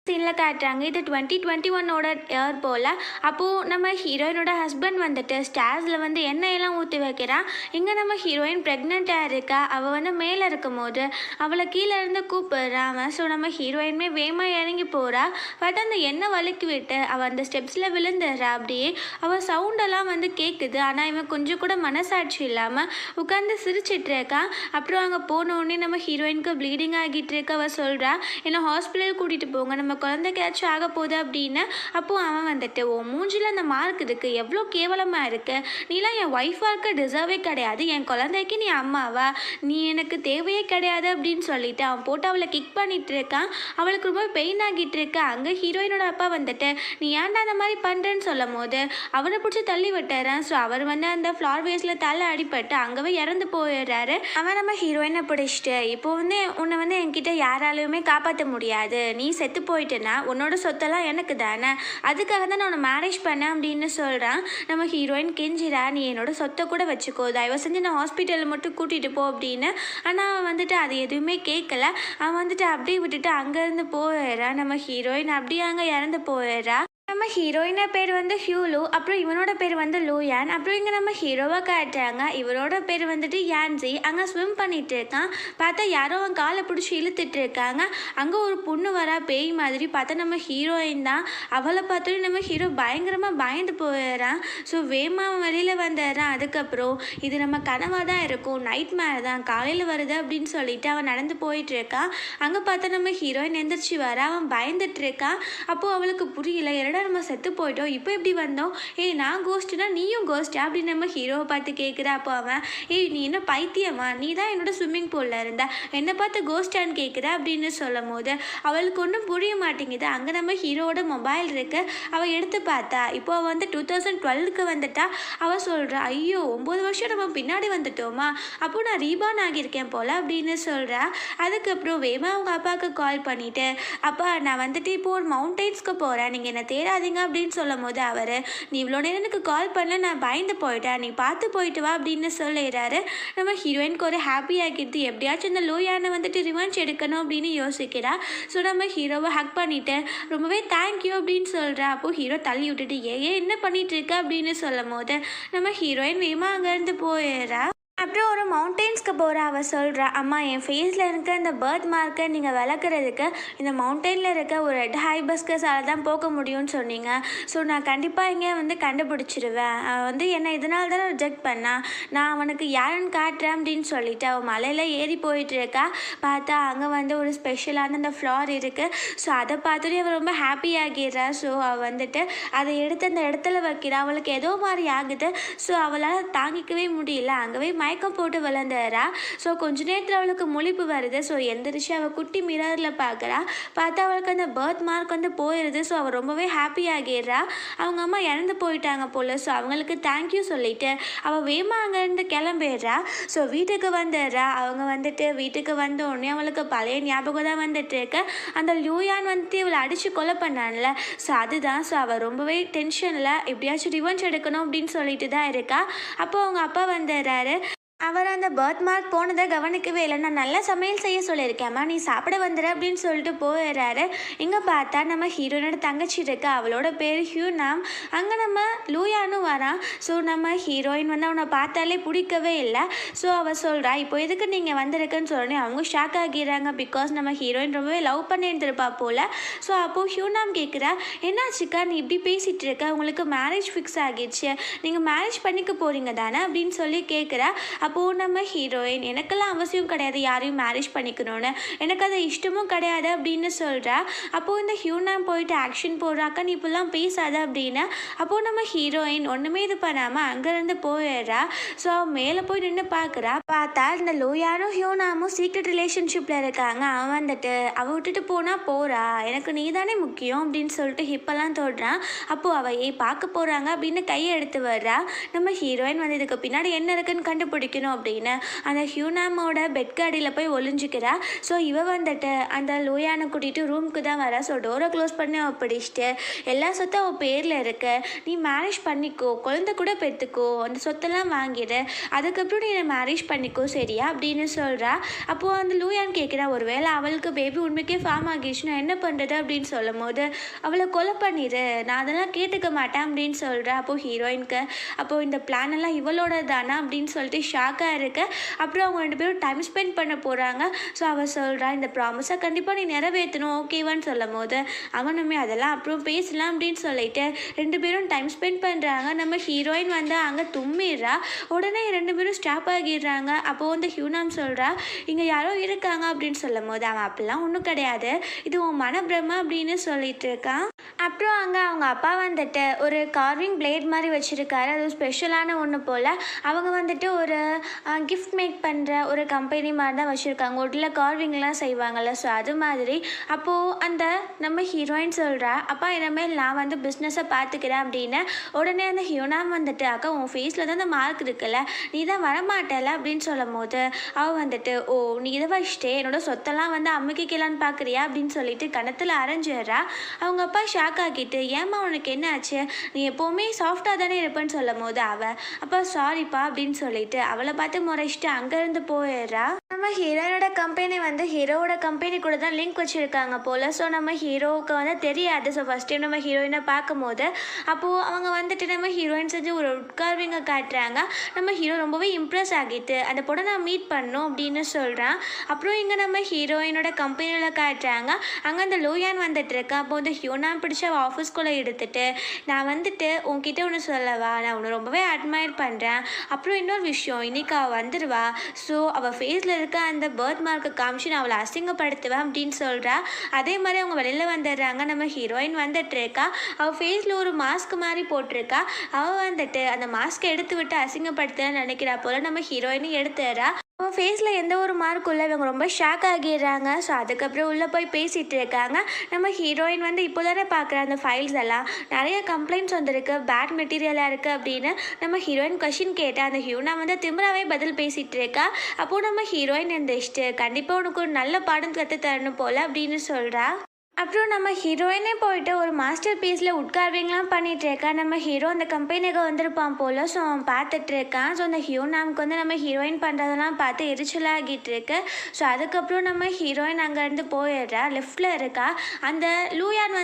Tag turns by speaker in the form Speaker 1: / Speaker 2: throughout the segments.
Speaker 1: சீனில் காட்டுறாங்க. இது 2021ஓட இயர் போல். அப்போது நம்ம ஹீரோயினோட ஹஸ்பண்ட் வந்துட்டு ஸ்டார்ஸில் வந்து எண்ணெயெல்லாம் ஊற்றி வைக்கிறான். இங்கே நம்ம ஹீரோயின் ப்ரெக்னெண்ட்டாக இருக்கா. அவள் வந்து மேலே இருக்கும் போது அவளை கீழே இருந்து கூப்பிடுறான் அவன். ஸோ நம்ம ஹீரோயினுமே வேகமாக இறங்கி போகிறா. பார்த்தா அந்த எண்ணெய் வழுக்கி விட்டு அவள் அந்த ஸ்டெப்ஸில் விழுந்துடுறா. அப்படியே அவள் சவுண்டெல்லாம் வந்து கேட்குது. ஆனால் இவன் கொஞ்சம் கூட மனசாட்சி இல்லாமல் உட்காந்து சிரிச்சிட்டு இருக்கான். அப்புறம் அங்கே போனோடனே நம்ம ஹீரோயினுக்கு ப்ளீடிங் ஆகிட்டு இருக்க. அவள் சொல்கிறா, என்னை ஹாஸ்பிட்டல் கூட்டிகிட்டு போங்க, நம்ம குழந்தைக்காச்சும் ஆக போகுது அப்படின்னு. அப்போது அவன் வந்துட்டு, ஓ மூஞ்சில் அந்த மார்க் இருக்குது, எவ்வளோ கேவலமாக இருக்குது, நீலாம் என் ஒய்ஃபாக இருக்க டிசர்வே கிடையாது, என் குழந்தைக்கு நீ அம்மாவா, நீ எனக்கு தேவையே கிடையாது அப்படின்னு சொல்லிட்டு அவன் போட்டு அவளை கிக் பண்ணிட்டு இருக்கான். அவளுக்கு ரொம்ப பெயின் ஆகிட்டு இருக்கா. அங்கே ஹீரோயினோட அப்பா வந்துட்டு, நீ ஏன்டா அந்த மாதிரி பண்ணுறேன்னு சொல்லும் போது அவனை பிடிச்சி தள்ளி விட்டுறான். ஸோ அவர் வந்து அந்த ஃப்ளார் வேஸில் தலை அடிபட்டு அங்கவே இறந்து போயிடுறாரு. அவன் நம்ம ஹீரோயினை பிடிச்சிட்டு, இப்போ வந்து உன்னை வந்து என்கிட்ட யாராலையுமே காப்பாற்ற முடியாது, நீ செத்து போயிட்டுனா உன்னோட சொத்தெல்லாம் எனக்கு தானே, அதுக்காக தான் நான் உன்னை மேரேஜ் பண்ணேன் அப்படின்னு சொல்கிறான். நம்ம ஹீரோயின் கெஞ்சிரா, நீ என்னோட சொத்தை கூட வச்சுக்கோ, தயவு செஞ்சு நான் ஹாஸ்பிட்டலில் மட்டும் கூட்டிகிட்டு போ அப்படின்னு. ஆனால் அவன் வந்துட்டு அது எதுவுமே கேட்கல. அவன் வந்துட்டு அப்படியே விட்டுட்டு அங்கேருந்து போயிடுறான். நம்ம ஹீரோயின் அப்படியே அங்கே இறந்து போயிடுறா. நம்ம ஹீரோயினை பேர் வந்து ஹியூலு, அப்புறம் இவனோட பேர் வந்து லூயான். அப்புறம் இங்கே நம்ம ஹீரோவை காட்டுறாங்க. இவரோட பேர் வந்துட்டு யான்சி. அங்கே ஸ்விம் பண்ணிட்டு இருக்கான். பார்த்தா யாரோ அவன் காலை பிடிச்சி இழுத்துட்டு இருக்காங்க. அங்கே ஒரு பொண்ணு வரா பேய் மாதிரி. பார்த்தா நம்ம ஹீரோயின் தான். அவளை பார்த்தோன்னே நம்ம ஹீரோ பயங்கரமாக பயந்து போயிடுறான். ஸோ வேமா அவன் வெளியில் வந்துடுறான். அதுக்கப்புறம் இது நம்ம கனவாக தான் இருக்கும், நைட் மேலே தான், காலையில் வருது அப்படின்னு சொல்லிட்டு அவன் நடந்து போயிட்டு இருக்கான். அங்கே பார்த்தா நம்ம ஹீரோயின் எந்திரிச்சு வர. அவன் பயந்துட்டு இருக்கான். அப்போது அவளுக்கு புரியல, நம்ம செத்து போயிட்டோம், இப்போ எப்படி வந்தோம், ஏய் நான் கோஸ்ட்னா நீயும் கோஸ்ட் அப்படின்னு நம்ம ஹீரோவை பார்த்து கேட்குறா. அப்போ அவன், ஏய் நீ என்ன பைத்தியமா, நீ தான் என்னோட ஸ்விம்மிங் பூலில் இருந்த, என்னை பார்த்து கோஸ்டான்னு கேட்குற அப்படின்னு சொல்லும் போது அவளுக்கு ஒன்றும் புரிய மாட்டேங்குது. அங்கே நம்ம ஹீரோவோட மொபைல் இருக்கு. அவள் எடுத்து பார்த்தா இப்போ அவள் வந்து 2012க்கு வந்துட்டா. அவள் சொல்கிறா, ஐயோ 9 வருஷம் நம்ம பின்னாடி வந்துட்டோமா, அப்போ நான் ரீபான் ஆகியிருக்கேன் போல் அப்படின்னு சொல்கிறா. அதுக்கப்புறம் வேமா அவங்க அப்பாவுக்கு கால் பண்ணிவிட்டு, அப்பா நான் வந்துட்டு இப்போ ஒரு மவுண்டெயின்ஸ்க்கு போகிறேன், நீங்கள் என்னை தேடாதீங்க அப்படின்னு சொல்லும் போது அவர், நீ இவ்வளோ நேரம் எனக்கு கால் பண்ணல, நான் பயந்து போயிட்டேன், நீ பார்த்து போயிட்டு வா அப்படின்னு சொல்லிடுறாரு. நம்ம ஹீரோயினுக்கு ஒரு ஹாப்பி ஆகிடுது. எப்படியாச்சும் இந்த லூயானை வந்துட்டு ரிவெஞ்ச் எடுக்கணும் அப்படின்னு யோசிக்கிறா. ஸோ நம்ம ஹீரோவை ஹக் பண்ணிவிட்டு ரொம்பவே தேங்க்யூ அப்படின்னு சொல்கிறா. அப்போது ஹீரோ தள்ளி விட்டுட்டு, ஏன் என்ன பண்ணிட்டு இருக்க அப்படின்னு சொல்லும் போது நம்ம ஹீரோயின் வேகமா அங்கேருந்து போயிடுறா. அப்புறம் ஒரு மவுண்டெயின்ஸ்க்கு போகிற அவள் சொல்கிறா, அம்மா என் ஃபேஸில் இருக்க இந்த பர்த் மார்க்கை நீங்கள் விளக்குறதுக்கு இந்த மவுண்டெயினில் இருக்க ஒரு ரெட் ஹைபஸ்கஸால் தான் போக முடியும்னு சொன்னீங்க. ஸோ நான் கண்டிப்பாக இங்கே வந்து கண்டுபிடிச்சிருவேன். வந்து என்னை இதனால தானே ரிஜெக்ட் பண்ணா, நான் அவனுக்கு யாருன்னு காட்டுறேன் அப்படின்னு சொல்லிட்டு அவள் மலையில் ஏறி போயிட்டு இருக்கா. பார்த்தா அங்கே வந்து ஒரு ஸ்பெஷலான அந்த ஃப்ளார் இருக்குது. ஸோ அதை பார்த்துட்டு அவள் ரொம்ப ஹாப்பி ஆகிடுறா. ஸோ அவள் வந்துட்டு அதை எடுத்து அந்த இடத்துல வைக்கிறா. அவளுக்கு ஏதோ மாதிரி ஆகுது. ஸோ அவளால் தாங்கிக்கவே முடியல. அங்கேவே மயக்கம் போட்டு விளையாடுறா. ஸோ கொஞ்ச நேரத்தில் அவளுக்கு முழிப்பு வருது. ஸோ எந்திரிச்சு அவள் குட்டி மிரரில் பார்க்குறா. பார்த்தா அவளுக்கு அந்த பர்த் மார்க் வந்து போயிடுது. ஸோ அவள் ரொம்பவே ஹாப்பி ஆகிடுறா. அவங்க அம்மா இறந்து போயிட்டாங்க போல். ஸோ அவங்களுக்கு தேங்க்யூ சொல்லிட்டு அவள் வேமா அங்கேருந்து கிளம்பிடுறா. ஸோ வீட்டுக்கு வந்துடுறா. அவங்க வந்துட்டு வீட்டுக்கு வந்த உடனே அவளுக்கு பழைய ஞாபகம் தான் வந்துட்டு இருக்கு. அந்த லூயான் வந்துட்டு இவளை அடித்து கொலை பண்ணான்ல, ஸோ அதுதான். ஸோ அவள் ரொம்பவே டென்ஷனில் எப்படியாச்சும் ரிவெஞ்ச் எடுக்கணும் அப்படின்னு சொல்லிட்டு தான் இருக்கா. அப்போ அவங்க அப்பா வந்துடுறாரு. அவர் அந்த பர்த் மார்க் போனதை கவனிக்கவே இல்லை. நான் நல்லா சமையல் செய்ய சொல்லியிருக்கேம்மா, நீ சாப்பிட வந்துடு அப்படின்னு சொல்லிட்டு போயிடுறாரு. இங்கே பார்த்தா நம்ம ஹீரோயினோட தங்கச்சி இருக்கா. அவளோட பேர் ஹியூனாம். அங்கே நம்ம லூயானும் வரான். ஸோ நம்ம ஹீரோயின் வந்து அவனை பார்த்தாலே பிடிக்கவே இல்லை. ஸோ அவள் சொல்கிறா, இப்போ எதுக்கு நீங்கள் வந்திருக்குன்னு சொல்லி அவங்க ஷாக் ஆகிடுறாங்க. பிகாஸ் நம்ம ஹீரோயின் ரொம்பவே லவ் பண்ணி இருந்திருப்பா போல். ஸோ அப்போது ஹியூனாம் கேட்குறா, என்னாச்சுக்கா நீ இப்படி பேசிகிட்டு இருக்க, உங்களுக்கு மேரேஜ் ஃபிக்ஸ் ஆகிடுச்சு, நீங்கள் மேரேஜ் பண்ணிக்க போகிறீங்க தானே அப்படின்னு சொல்லி கேட்குறா. அப்போது நம்ம ஹீரோயின், எனக்கெல்லாம் அவசியம் கிடையாது யாரையும் மேரேஜ் பண்ணிக்கணும்னு, எனக்கு அது இஷ்டமும் கிடையாது அப்படின்னு சொல்கிறா. அப்போது இந்த ஹியூனாம் போயிட்டு ஆக்ஷன் போடுறாக்கா, நீ இப்பெல்லாம் பேசாத அப்படின்னு. அப்போது நம்ம ஹீரோயின் ஒன்றுமே இது பண்ணாமல் அங்கேருந்து போயிடுறா. ஸோ அவள் மேலே போய் நின்று பார்க்குறா. பார்த்தா இந்த லூயானும் ஹியூனாமும் சீக்ரெட் ரிலேஷன்ஷிப்பில் இருக்காங்க. அவன் வந்துட்டு அவள் விட்டுட்டு போனால் போகிறா, எனக்கு நீ தானே முக்கியம் அப்படின்னு சொல்லிட்டு ஹிப்பெல்லாம் தொடுறான். அப்போது அவள் பார்க்க போகிறாங்க அப்படின்னு கையை எடுத்து வர்றா. நம்ம ஹீரோயின் வந்து இதுக்கு பின்னாடி என்ன இருக்குன்னு கண்டுபிடிக்கும். வைக்கணும் அப்படின்னு அந்த ஹியூனாமோட பெட்க்கு அடியில் போய் ஒளிஞ்சிக்கிறா. ஸோ இவ வந்துட்டு அந்த லூயானை கூட்டிகிட்டு ரூமுக்கு தான் வரா. ஸோ டோரை க்ளோஸ் பண்ணி அவள் பிடிச்சிட்டு எல்லா சொத்தும் அவள் பேரில் இருக்க, நீ மேரேஜ் பண்ணிக்கோ, குழந்தை கூட பெற்றுக்கோ, அந்த சொத்தெல்லாம் வாங்கிடு, அதுக்கப்புறம் நீ என்னை மேரேஜ் பண்ணிக்கோ சரியா அப்படின்னு சொல்கிறா. அப்போது அந்த லூயான் கேட்குறா, ஒரு வேளை அவளுக்கு பேபி உண்மைக்கே ஃபார்ம் ஆகிடுச்சுன்னா என்ன பண்ணுறது அப்படின்னு சொல்லும் போது அவளை கொலை பண்ணிடு, நான் அதெல்லாம் கேட்டுக்க மாட்டேன் அப்படின்னு சொல்கிறா. அப்போது ஹீரோயினுக்கு அப்போது இந்த பிளான் எல்லாம் இவளோட தானா அப்படின்னு சொல்லிட்டு ஷாக்காக இருக்க. அப்புறம் அவங்க 2 பேரும் டைம் ஸ்பெண்ட் பண்ண போகிறாங்க. ஸோ அவள் சொல்கிறா, இந்த ப்ராமிஸை கண்டிப்பாக நீ நிறைவேற்றணும் ஓகேவான்னு சொல்லும் போது அவனுமே அதெல்லாம் அப்புறம் பேசலாம் அப்படின்னு சொல்லிட்டு 2 பேரும் டைம் ஸ்பெண்ட் பண்ணுறாங்க. நம்ம ஹீரோயின் வந்து அங்கே தும்மிடுறா. உடனே 2 பேரும் ஸ்டாப் ஆகிடுறாங்க. அப்போது வந்து ஹியூனாம் சொல்கிறா, இங்கே யாரோ இருக்காங்க அப்படின்னு சொல்லும் போது அவன் அப்படிலாம் ஒன்றும் கிடையாது, இது உன் மனப்பிரம அப்படின்னு சொல்லிட்டு இருக்கான். அப்புறம் அங்கே அவங்க அப்பா வந்துட்டு ஒரு கார்விங் பிளேட் மாதிரி வச்சுருக்காரு, அது ஸ்பெஷலான ஒன்று போல். அவங்க வந்துட்டு ஒரு கிஃப்ட் மேக் பண்ணுற ஒரு கம்பெனி மாதிரி தான் வச்சுருக்காங்க, உள்ள கார்விங்லாம் செய்வாங்கள்ல, ஸோ அது மாதிரி. அப்போது அந்த நம்ம ஹீரோயின் சொல்கிறா, அப்பா இனிமேல் நான் வந்து பிஸ்னஸை பார்த்துக்கிறேன் அப்படின்னு. உடனே அந்த ஹியூனாம் வந்துட்டு, அக்கா உன் ஃபேஸில் தான் அந்த மார்க் இருக்குல்ல, நீ தான் வரமாட்டல அப்படின்னு சொல்லும் போது அவள் வந்துட்டு, ஓ நீ இதை வச்சுட்டே என்னோட சொத்தெல்லாம் வந்து அமுக்கிக்கலான்னு பார்க்குறியா அப்படின்னு சொல்லிட்டு கணத்தில் அரைஞ்சிடுறா. அவங்க அப்பா ஷாக் ஆகிட்டு, ஏம்மா உனக்கு என்ன ஆச்சு, நீ எப்போவுமே சாஃப்டாக தானே இருப்பேன்னு சொல்லும் போது அவள், அப்பா சாரிப்பா அப்படின்னு சொல்லிட்டு அவளை பார்த்து முறைச்சிட்டு அங்கேருந்து போயிடுறா. நம்ம ஹீரோனோட கம்பெனி வந்து ஹீரோவோட கம்பெனி கூட தான் லிங்க் வச்சுருக்காங்க போல். ஸோ நம்ம ஹீரோவுக்கு வந்து தெரியாது. ஸோ ஃபஸ்ட் டைம் நம்ம ஹீரோயினை பார்க்கும்போது அப்போது அவங்க வந்துட்டு நம்ம ஹீரோயின் செஞ்சு ஒரு உட்கார்விங்க காட்டுறாங்க. நம்ம ஹீரோ ரொம்பவே இம்ப்ரெஸ் ஆகிட்டு அந்த பொண்ணை நான் மீட் பண்ணணும் அப்படின்னு சொல்கிறான். அப்புறம் இங்கே நம்ம ஹீரோயினோட கம்பெனியில் காட்டுறாங்க. அங்கே அந்த லூயான் வந்துட்டு இருக்கா. அப்போ வந்து ஹியூனான் பிடிச்ச ஆஃபீஸ்குள்ளே எடுத்துட்டு, நான் வந்துட்டு உன்கிட்ட ஒன்று சொல்லவா, நான் உன்னை ரொம்பவே அட்மையர் பண்ணுறேன், அப்புறம் இன்னொரு விஷயம், இன்னைக்கு அவள் வந்துடுவா, ஸோ அவள் ஃபேஸில் இருக்க அந்த பர்த் மார்க்கை காமிச்சு நான் அவளை அசிங்கப்படுத்துவேன் அப்படின்னு சொல்கிறா. அதே மாதிரி அவங்க வெளியில் வந்துடுறாங்க. நம்ம ஹீரோயின் வந்துட்டு இருக்கா. அவள் ஃபேஸில் ஒரு மாஸ்க் மாதிரி போட்டிருக்கா. அவள் வந்துட்டு அந்த மாஸ்க்கை எடுத்து விட்டு அசிங்கப்படுத்தலான்னு நினைக்கிறா போல். நம்ம ஹீரோயினும் எடுத்துறா. அவன் ஃபேஸில் எந்த ஒரு மார்க்கும் இல்லை. இவங்க ரொம்ப ஷாக் ஆகிடுறாங்க. ஸோ அதுக்கப்புறம் உள்ளே போய் பேசிகிட்டு இருக்காங்க. நம்ம ஹீரோயின் வந்து இப்போ தானே பார்க்குற அந்த ஃபைல்ஸ் எல்லாம் நிறைய கம்ப்ளைண்ட்ஸ் வந்துருக்கு, பேட் மெட்டீரியலாக இருக்குது அப்படின்னு நம்ம ஹீரோயின் கொஷின் கேட்டால் அந்த ஹியூனா வந்து திமிராவே பதில் பேசிகிட்டு இருக்கா. அப்போது நம்ம ஹீரோயின் எந்திரிச்சிட்டு, கண்டிப்பாக உனக்கு ஒரு நல்ல பாடம் கற்று தரணும் போல் அப்படின்னு சொல்கிறா. அப்புறம் நம்ம ஹீரோயினே போயிட்டு ஒரு மாஸ்டர் பீஸில் உட்கார்விங்லாம் பண்ணிகிட்டு இருக்கா. நம்ம ஹீரோ அந்த கம்பெனிக்கு வந்திருப்பான் போல். ஸோ அவன் பார்த்துட்டு இருக்கான். ஸோ அந்த ஹியூனாமுக்கு வந்து நம்ம ஹீரோயின் பண்ணுறதெல்லாம் பார்த்து எரிச்சலாகிட்டு இருக்கு. ஸோ அதுக்கப்புறம் நம்ம ஹீரோயின் அங்கேருந்து போயிடுறா. லெஃப்டில் இருக்கா. அந்த லூயான்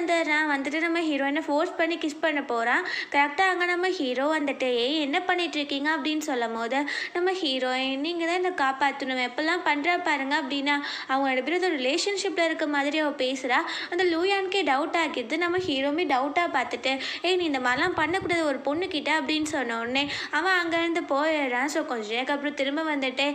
Speaker 1: வந்துட்டு நம்ம ஹீரோயினை ஃபோர்ஸ் பண்ணி கிஸ் பண்ண போகிறான். கரெக்டாக அங்கே நம்ம ஹீரோ வந்துட்டு, என்ன பண்ணிட்டு இருக்கீங்க அப்படின்னு சொல்லும் போது நம்ம ஹீரோயின், நீங்கள் தான் இந்த காப்பாற்றணும், எப்பெல்லாம் பண்ணுறா பாருங்க அப்படின்னா அவங்க 2 பேரும் ஒரு ரிலேஷன்ஷிப்பில் இருக்க மாதிரி அவள் பேசுகிறா. அந்த லூயானுக்கே டவுட் ஆகிடுது. நம்ம ஹீரோமே டவுட்டாக பார்த்துட்டு, நீ இந்த மாதிரிலாம் பண்ணக்கூடாது ஒரு பொண்ணுக்கிட்ட அப்படின்னு சொன்ன உடனே அவன் அங்கேருந்து போயிடுறான். ஸோ கொஞ்ச நேரம் அப்புறம் திரும்ப வந்துட்டு,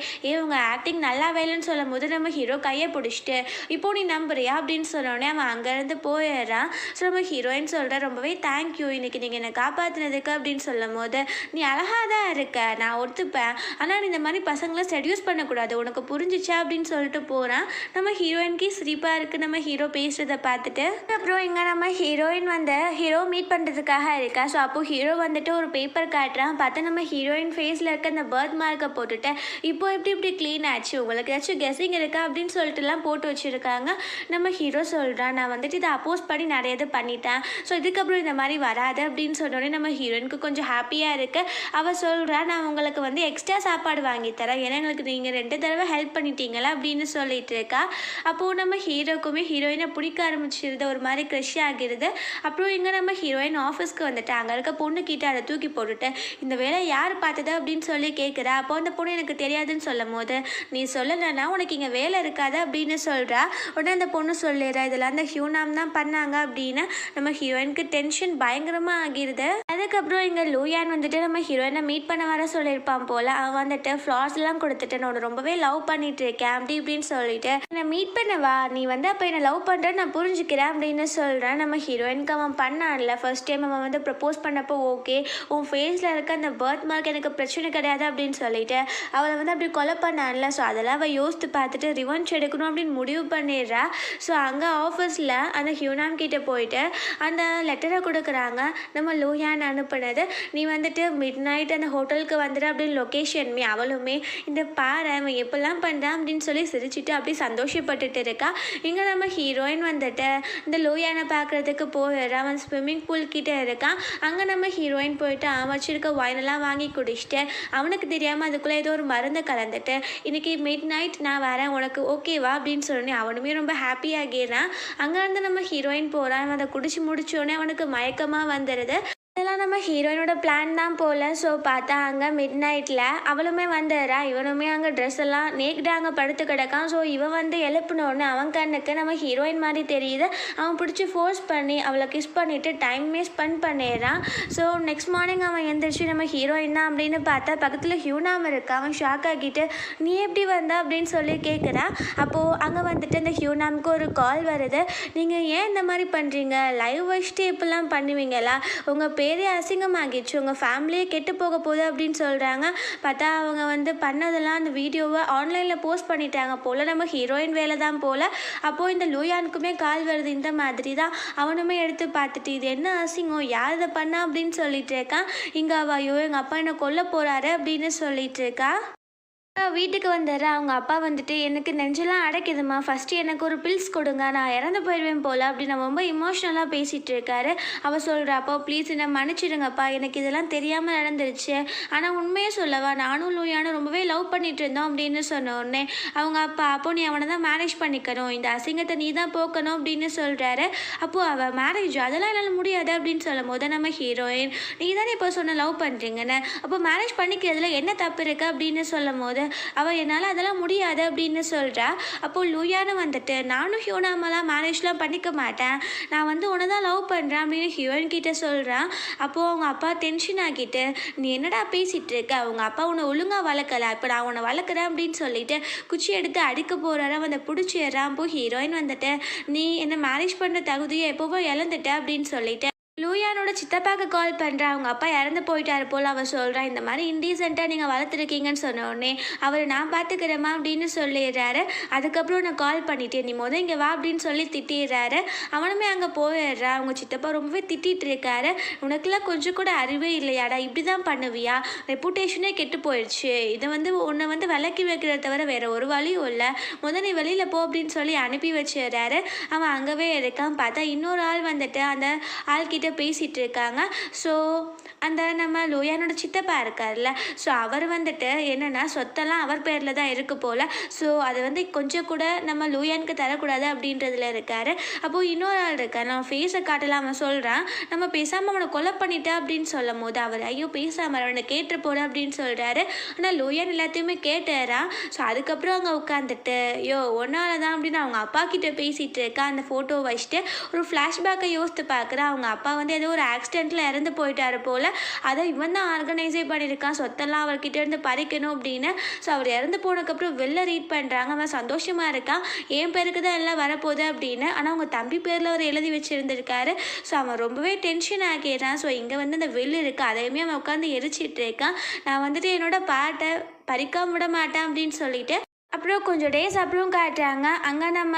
Speaker 1: உங்கள் ஆக்டிங் நல்லா வேலைன்னு சொல்லும் போது நம்ம ஹீரோ கையை பிடிச்சிட்டு, இப்போ நீ நம்புறியா அப்படின்னு சொன்னோடனே அவன் அங்கேருந்து போயிடுறான். ஸோ நம்ம ஹீரோயின் சொல்கிற, ரொம்பவே தேங்க்யூ இன்னைக்கு நீங்கள் என்னை காப்பாற்றினதுக்கு அப்படின்னு சொல்லும் போது, நீ அழகாக தான் இருக்க, நான் ஒத்துப்பேன், ஆனால் நீ இந்த மாதிரி பசங்களை செடியூஸ் பண்ணக்கூடாது, உனக்கு புரிஞ்சிச்சா அப்படின்னு சொல்லிட்டு போகிறான். நம்ம ஹீரோயினுக்கே சிரிப்பாக இருக்குது நம்ம ஹீரோ பேசுகிறத பார்த்துட்டு. அப்புறம் இங்கே நம்ம ஹீரோயின் வந்து ஹீரோ மீட் பண்ணுறதுக்காக இருக்கா. ஸோ அப்போது ஹீரோ வந்துட்டு ஒரு பேப்பர் காட்டுறான். பார்த்தா நம்ம ஹீரோயின் ஃபேஸில் இருக்க அந்த பர்த் மார்க்கை போட்டுட்டு, இப்போ இப்படி க்ளீன் ஆச்சு, உங்களுக்கு ஏதாச்சும் கெஸ்ஸிங் இருக்கா அப்படின்னு சொல்லிட்டுலாம் போட்டு வச்சுருக்காங்க. நம்ம ஹீரோ சொல்கிறான், நான் வந்துட்டு இதை அப்போஸ் பண்ணி நிறைய இது பண்ணிட்டேன், ஸோ இதுக்கப்புறம் இந்த மாதிரி வராது அப்படின்னு சொன்னோடனே நம்ம ஹீரோயினுக்கு கொஞ்சம் ஹாப்பியாக இருக்குது. அவள் சொல்கிறா, நான் உங்களுக்கு வந்து எக்ஸ்ட்ரா சாப்பாடு வாங்கி தரேன், ஏன்னா எங்களுக்கு நீங்கள் 2 தடவை ஹெல்ப் பண்ணிட்டீங்களா அப்படின்னு சொல்லிட்டு இருக்கா. அப்போது நம்ம ஹீரோக்குமே ஹீரோயினை பிடிக்க ஆரம்பிச்சிருது, ஒரு மாதிரி க்ரஷ் ஆகிடுது. அப்புறம் இங்கே நம்ம ஹீரோயின் ஆஃபீஸ்க்கு வந்துட்டு அங்கே இருக்க பொண்ணுக்கிட்ட அதை தூக்கி போட்டுட்டு, இந்த வேலை யார் பார்த்தது அப்படின்னு சொல்லி கேட்குறா. அப்போ அந்த பொண்ணு எனக்கு தெரியாதுன்னு சொல்லும் போது, நீ சொல்லலைன்னா உனக்கு இங்கே வேலை இருக்காது அப்படின்னு சொல்கிறா. உடனே அந்த பொண்ணு சொல்லிடுறா, இதெல்லாம் அந்த ஹியூனாம் தான் பண்ணாங்க அப்படின்னு. நம்ம ஹீரோயினுக்கு டென்ஷன் பயங்கரமாக ஆகிடுது. அதுக்கப்புறம் இங்கே லூயான் வந்துட்டு நம்ம ஹீரோயினை மீட் பண்ண வர சொல்லியிருப்பான் போல். அவன் வந்துட்டு ஃப்ளார்ஸ்லாம் கொடுத்துட்டு, நான் ரொம்பவே லவ் பண்ணிட்டு இருக்கேன் அப்படி இப்படின்னு சொல்லிட்டு, என்னை மீட் பண்ணவா, நீ வந்து அப்போ என்னை லவ் பண்ணுறேன்னு நான் புரிஞ்சுக்கிறேன் அப்படின்னு சொல்கிறேன். நம்ம ஹீரோயினுக்கு அவன் பண்ணான்ல ஃபர்ஸ்ட் டைம் அவன் வந்து ப்ரப்போஸ் பண்ணப்போ ஓகே, உன் ஃபேஸில் இருக்க அந்த பர்த் மார்க் எனக்கு பிரச்சனை கிடையாது அப்படின்னு சொல்லிட்டு அவளை வந்து அப்படி கொலை பண்ணான்ல. ஸோ அதெல்லாம் அவள் யோசித்து பார்த்துட்டு ரிவெஞ்ச் எடுக்கணும் அப்படின்னு முடிவு பண்ணிடுறா. ஸோ அங்கே ஆஃபீஸில் அந்த ஹியூனாம் கிட்டே போயிட்டு அந்த லெட்டரை கொடுக்குறாங்க. நம்ம லூயான் அனுப்புனது, நீ வந்துட்டு மிட் நைட் அந்த ஹோட்டலுக்கு வந்துடு அப்படின்னு லொக்கேஷன்மே. அவளுமே இந்த பாரு அவன் எப்பெல்லாம் பண்ணுறான் அப்படின்னு சொல்லி சிரிச்சுட்டு அப்படியே சந்தோஷப்பட்டுட்டு இருக்கா. இங்கே நம்ம ஹீரோயின் வந்துட்டு இந்த லூயானை பார்க்குறதுக்கு போயிடுறா. அவன் ஸ்விம்மிங் பூல் கிட்டே இருக்கான். அங்கே நம்ம ஹீரோயின் போயிட்டு அவன் வச்சுருக்க ஒயினெல்லாம் வாங்கி குடிச்சிட்டு அவனுக்கு தெரியாமல் அதுக்குள்ளே ஏதோ ஒரு மருந்து கலந்துட்டு இன்றைக்கி மிட் நைட் நான் வரேன் உனக்கு ஓகேவா அப்படின்னு சொன்னேன். அவனுமே ரொம்ப ஹாப்பியாகிடுறான். அங்கேருந்து நம்ம ஹீரோயின் போகிறான். அவன் அதை குடிச்சு முடிச்சோடனே அவனுக்கு மயக்கமாக வந்துடுது. இதெல்லாம் நம்ம ஹீரோயினோட பிளான் தான் போல். ஸோ பார்த்தா அங்கே மிட் நைட்டில் அவளுமே வந்துடுறா. இவனுமே அங்கே ட்ரெஸ் எல்லாம் நேக்டாக அங்கே படுத்து கிடக்கான். ஸோ இவன் வந்து எழுப்பினோடனே அவன் கண்ணுக்கு நம்ம ஹீரோயின் மாதிரி தெரியுது. அவன் பிடிச்சி ஃபோர்ஸ் பண்ணி அவளை கிஸ் பண்ணிவிட்டு டைமே ஸ்பெண்ட் பண்ணிடுறான். ஸோ நெக்ஸ்ட் மார்னிங் அவன் எழுந்திரிச்சு நம்ம ஹீரோயின் தான் அப்படின்னு பார்த்தா பக்கத்தில் ஹியூனாம் இருக்கா. அவன் ஷாக் ஆகிட்டு நீ எப்படி வந்தா அப்படின்னு சொல்லி கேட்குறான். அப்போது அங்கே வந்துட்டு இந்த ஹியூனாமுக்கு ஒரு கால் வருது. நீங்கள் ஏன் இந்த மாதிரி பண்ணுறீங்க, லைவ் வச்சுட்டு இப்படிலாம் பண்ணுவீங்களா, உங்கள் பேரே அசிங்கமாகிடுச்சு, உங்கள் ஃபேமிலியே கெட்டு போக போகுது அப்படின்னு சொல்கிறாங்க. பார்த்தா அவங்க வந்து பண்ணதெல்லாம் அந்த வீடியோவை ஆன்லைனில் போஸ்ட் பண்ணிட்டாங்க போல். நம்ம ஹீரோயின் வேலை தான் போல். அப்போது இந்த லூயானுக்குமே கால் வருது. இந்த மாதிரி தான் அவனுமே எடுத்து பார்த்துட்டு இது என்ன அசிங்கம், யார் இதை பண்ணா அப்படின்னு சொல்லிட்டு இருக்கான். இங்கே அவ ஐயோ எங்கள் அப்பா என்னை கொல்ல போகிறாரு அப்படின்னு சொல்லிட்டு இருக்கா. வீட்டுக்கு வந்துடுறேன். அவங்க அப்பா வந்துட்டு எனக்கு நெஞ்செல்லாம் அடைக்குதுமா, ஃபஸ்ட்டு எனக்கு ஒரு பில்ஸ் கொடுங்க, நான் இறந்து போயிடுவேன் போல் அப்படின்னு ரொம்ப இமோஷ்னலாக பேசிகிட்டு இருக்காரு. அவள் சொல்கிறா, அப்போ ப்ளீஸ் என்னை மன்னிச்சிடுங்கப்பா, எனக்கு இதெல்லாம் தெரியாமல் நடந்துருச்சு, ஆனால் உண்மையே சொல்லவா நானும் லூயானும் ரொம்பவே லவ் பண்ணிட்டு இருந்தோம் அப்படின்னு சொன்ன உடனே அவங்க அப்பா அப்போ நீ அவனை தான் மேரேஜ் பண்ணிக்கணும், இந்த அசிங்கத்தை நீ தான் போக்கணும் அப்படின்னு சொல்கிறாரு. அப்போது அவள் மேரேஜ் அதெல்லாம் என்னால் முடியாது அப்படின்னு சொல்லும் போது நம்ம ஹீரோயின் நீ தானே இப்போ சொன்ன லவ் பண்ணுறீங்கன்னு, அப்போ மேரேஜ் பண்ணிக்கிறதுல என்ன தப்பு இருக்குது அப்படின்னு சொல்லும் போது அவள் என்னால் அதெல்லாம் முடியாது அப்படின்னு சொல்கிறா. அப்போது லூயானு வந்துட்டு நானும் ஹியூனாமெல்லாம் மேரேஜ்லாம் பண்ணிக்க மாட்டேன், நான் வந்து உன்னை தான் லவ் பண்ணுறேன் அப்படின்னு ஹீரோயின் கிட்டே சொல்கிறான். அப்போது அவங்க அப்பா டென்ஷன் ஆகிட்டு நீ என்னடா பேசிகிட்டு இருக்க, அவங்க அப்பா உன்னை ஒழுங்காக வளர்க்கலை, இப்போ நான் உன்னை வளர்க்குறேன் அப்படின்னு சொல்லிட்டு குச்சி எடுத்து அடிக்க போகிறாரு. வந்து பிடிச்சிடுறான். அப்போது ஹீரோயின் வந்துட்டு நீ என்னை மேரேஜ் பண்ணுற தகுதியை எப்போவோ இழந்துட்ட அப்படின்னு சொல்லிட்டு லூயானோட சித்தப்பாக்கு கால் பண்ணுறா. அவங்க அப்பா இறந்து போயிட்டாரு போல். அவள் சொல்கிறா இந்த மாதிரி இன்டீசென்ட்டாக நீங்கள் வளர்த்துருக்கீங்கன்னு சொன்ன உடனே அவர் நான் பார்த்துக்கிறேம்மா அப்படின்னு சொல்லிடுறாரு. அதுக்கப்புறம் நான் கால் பண்ணிட்டேன், நீ மொதல் இங்கே வா அப்படின்னு சொல்லி திட்டிடுறாரு. அவனுமே அங்கே போயிடுறா. அவங்க சித்தப்பா ரொம்பவே திட்டிகிட்டு இருக்காரு. உனக்குலாம் கொஞ்சம் கூட அறிவே இல்லையாடா, இப்படி தான் பண்ணுவியா, ரெப்புடேஷனே கெட்டு போயிடுச்சு, இதை வந்து உன்னை வந்து விலக்கி வைக்கிறத தவிர வேறு ஒரு வழியும் இல்லை, முதல் நீ வெளியில் போ அப்படின்னு சொல்லி அனுப்பி வச்சிடுறாரு. அவன் அங்கவே இருக்கான். பார்த்தா இன்னொரு ஆள் வந்துட்டு அந்த ஆள்கிட்ட பேசிகிட்டு இருக்காங்க. ஸோ அந்த நம்ம லூயானோட சித்தப்பா இருக்கார்ல, ஸோ அவர் வந்துட்டு என்னென்னா சொத்தெல்லாம் அவர் பேரில் தான் இருக்குது போல். ஸோ அதை வந்து கொஞ்சம் கூட நம்ம லூயானுக்கு தரக்கூடாது அப்படின்றதுல இருக்கார். அப்போது இன்னொரு ஆள் இருக்கார், நம்ம ஃபேஸை காட்டலாம். அவன் சொல்கிறான் நம்ம பேசாமல் அவனை கொலை பண்ணிட்டா அப்படின்னு சொல்லும் போது அவர் ஐயோ பேசாமல் அவனை கேட்டு போட அப்படின்னு சொல்கிறாரு. ஆனால் லூயான் எல்லாத்தையுமே கேட்டுறான். ஸோ அதுக்கப்புறம் அங்கே உட்காந்துட்டு ஐயோ ஒன்னால தான் அப்படின்னு அவங்க அப்பா கிட்டே பேசிகிட்டு இருக்கா. அந்த ஃபோட்டோ வச்சுட்டு ஒரு ஃப்ளாஷ்பேக்கை யோசித்து பார்க்குறா. அவங்க அப்பா வந்து ஏதோ ஒரு ஆக்சிடெண்ட்டில் இறந்து போயிட்டாரு போல், அதை இவன் தான் ஆர்கனைஸே பண்ணியிருக்கான் சொத்தெல்லாம் அவர்கிட்ட இருந்து பறிக்கணும் அப்படின்னு. ஸோ அவர் இறந்து போனதுக்கப்புறம் வெளில ரீட் பண்ணுறாங்க. அவன் சந்தோஷமாக இருக்கான், என் பேருக்கு தான் எல்லாம் வரப்போகுது அப்படின்னு. ஆனால் அவங்க தம்பி பேரில் அவர் எழுதி வச்சுருந்துருக்காரு. ஸோ அவன் ரொம்பவே டென்ஷன் ஆகிடுறான். ஸோ இங்கே வந்து அந்த வெல் இருக்குது, அதையுமே அவன் உட்காந்து எரிச்சிட்டு இருக்கான். நான் வந்துட்டு என்னோட பாட்டை பறிக்காம விட மாட்டேன் அப்படின்னு சொல்லிட்டு அப்புறம் கொஞ்சம் டேஸ் அப்புறம் காட்டுறாங்க. அங்கே நம்ம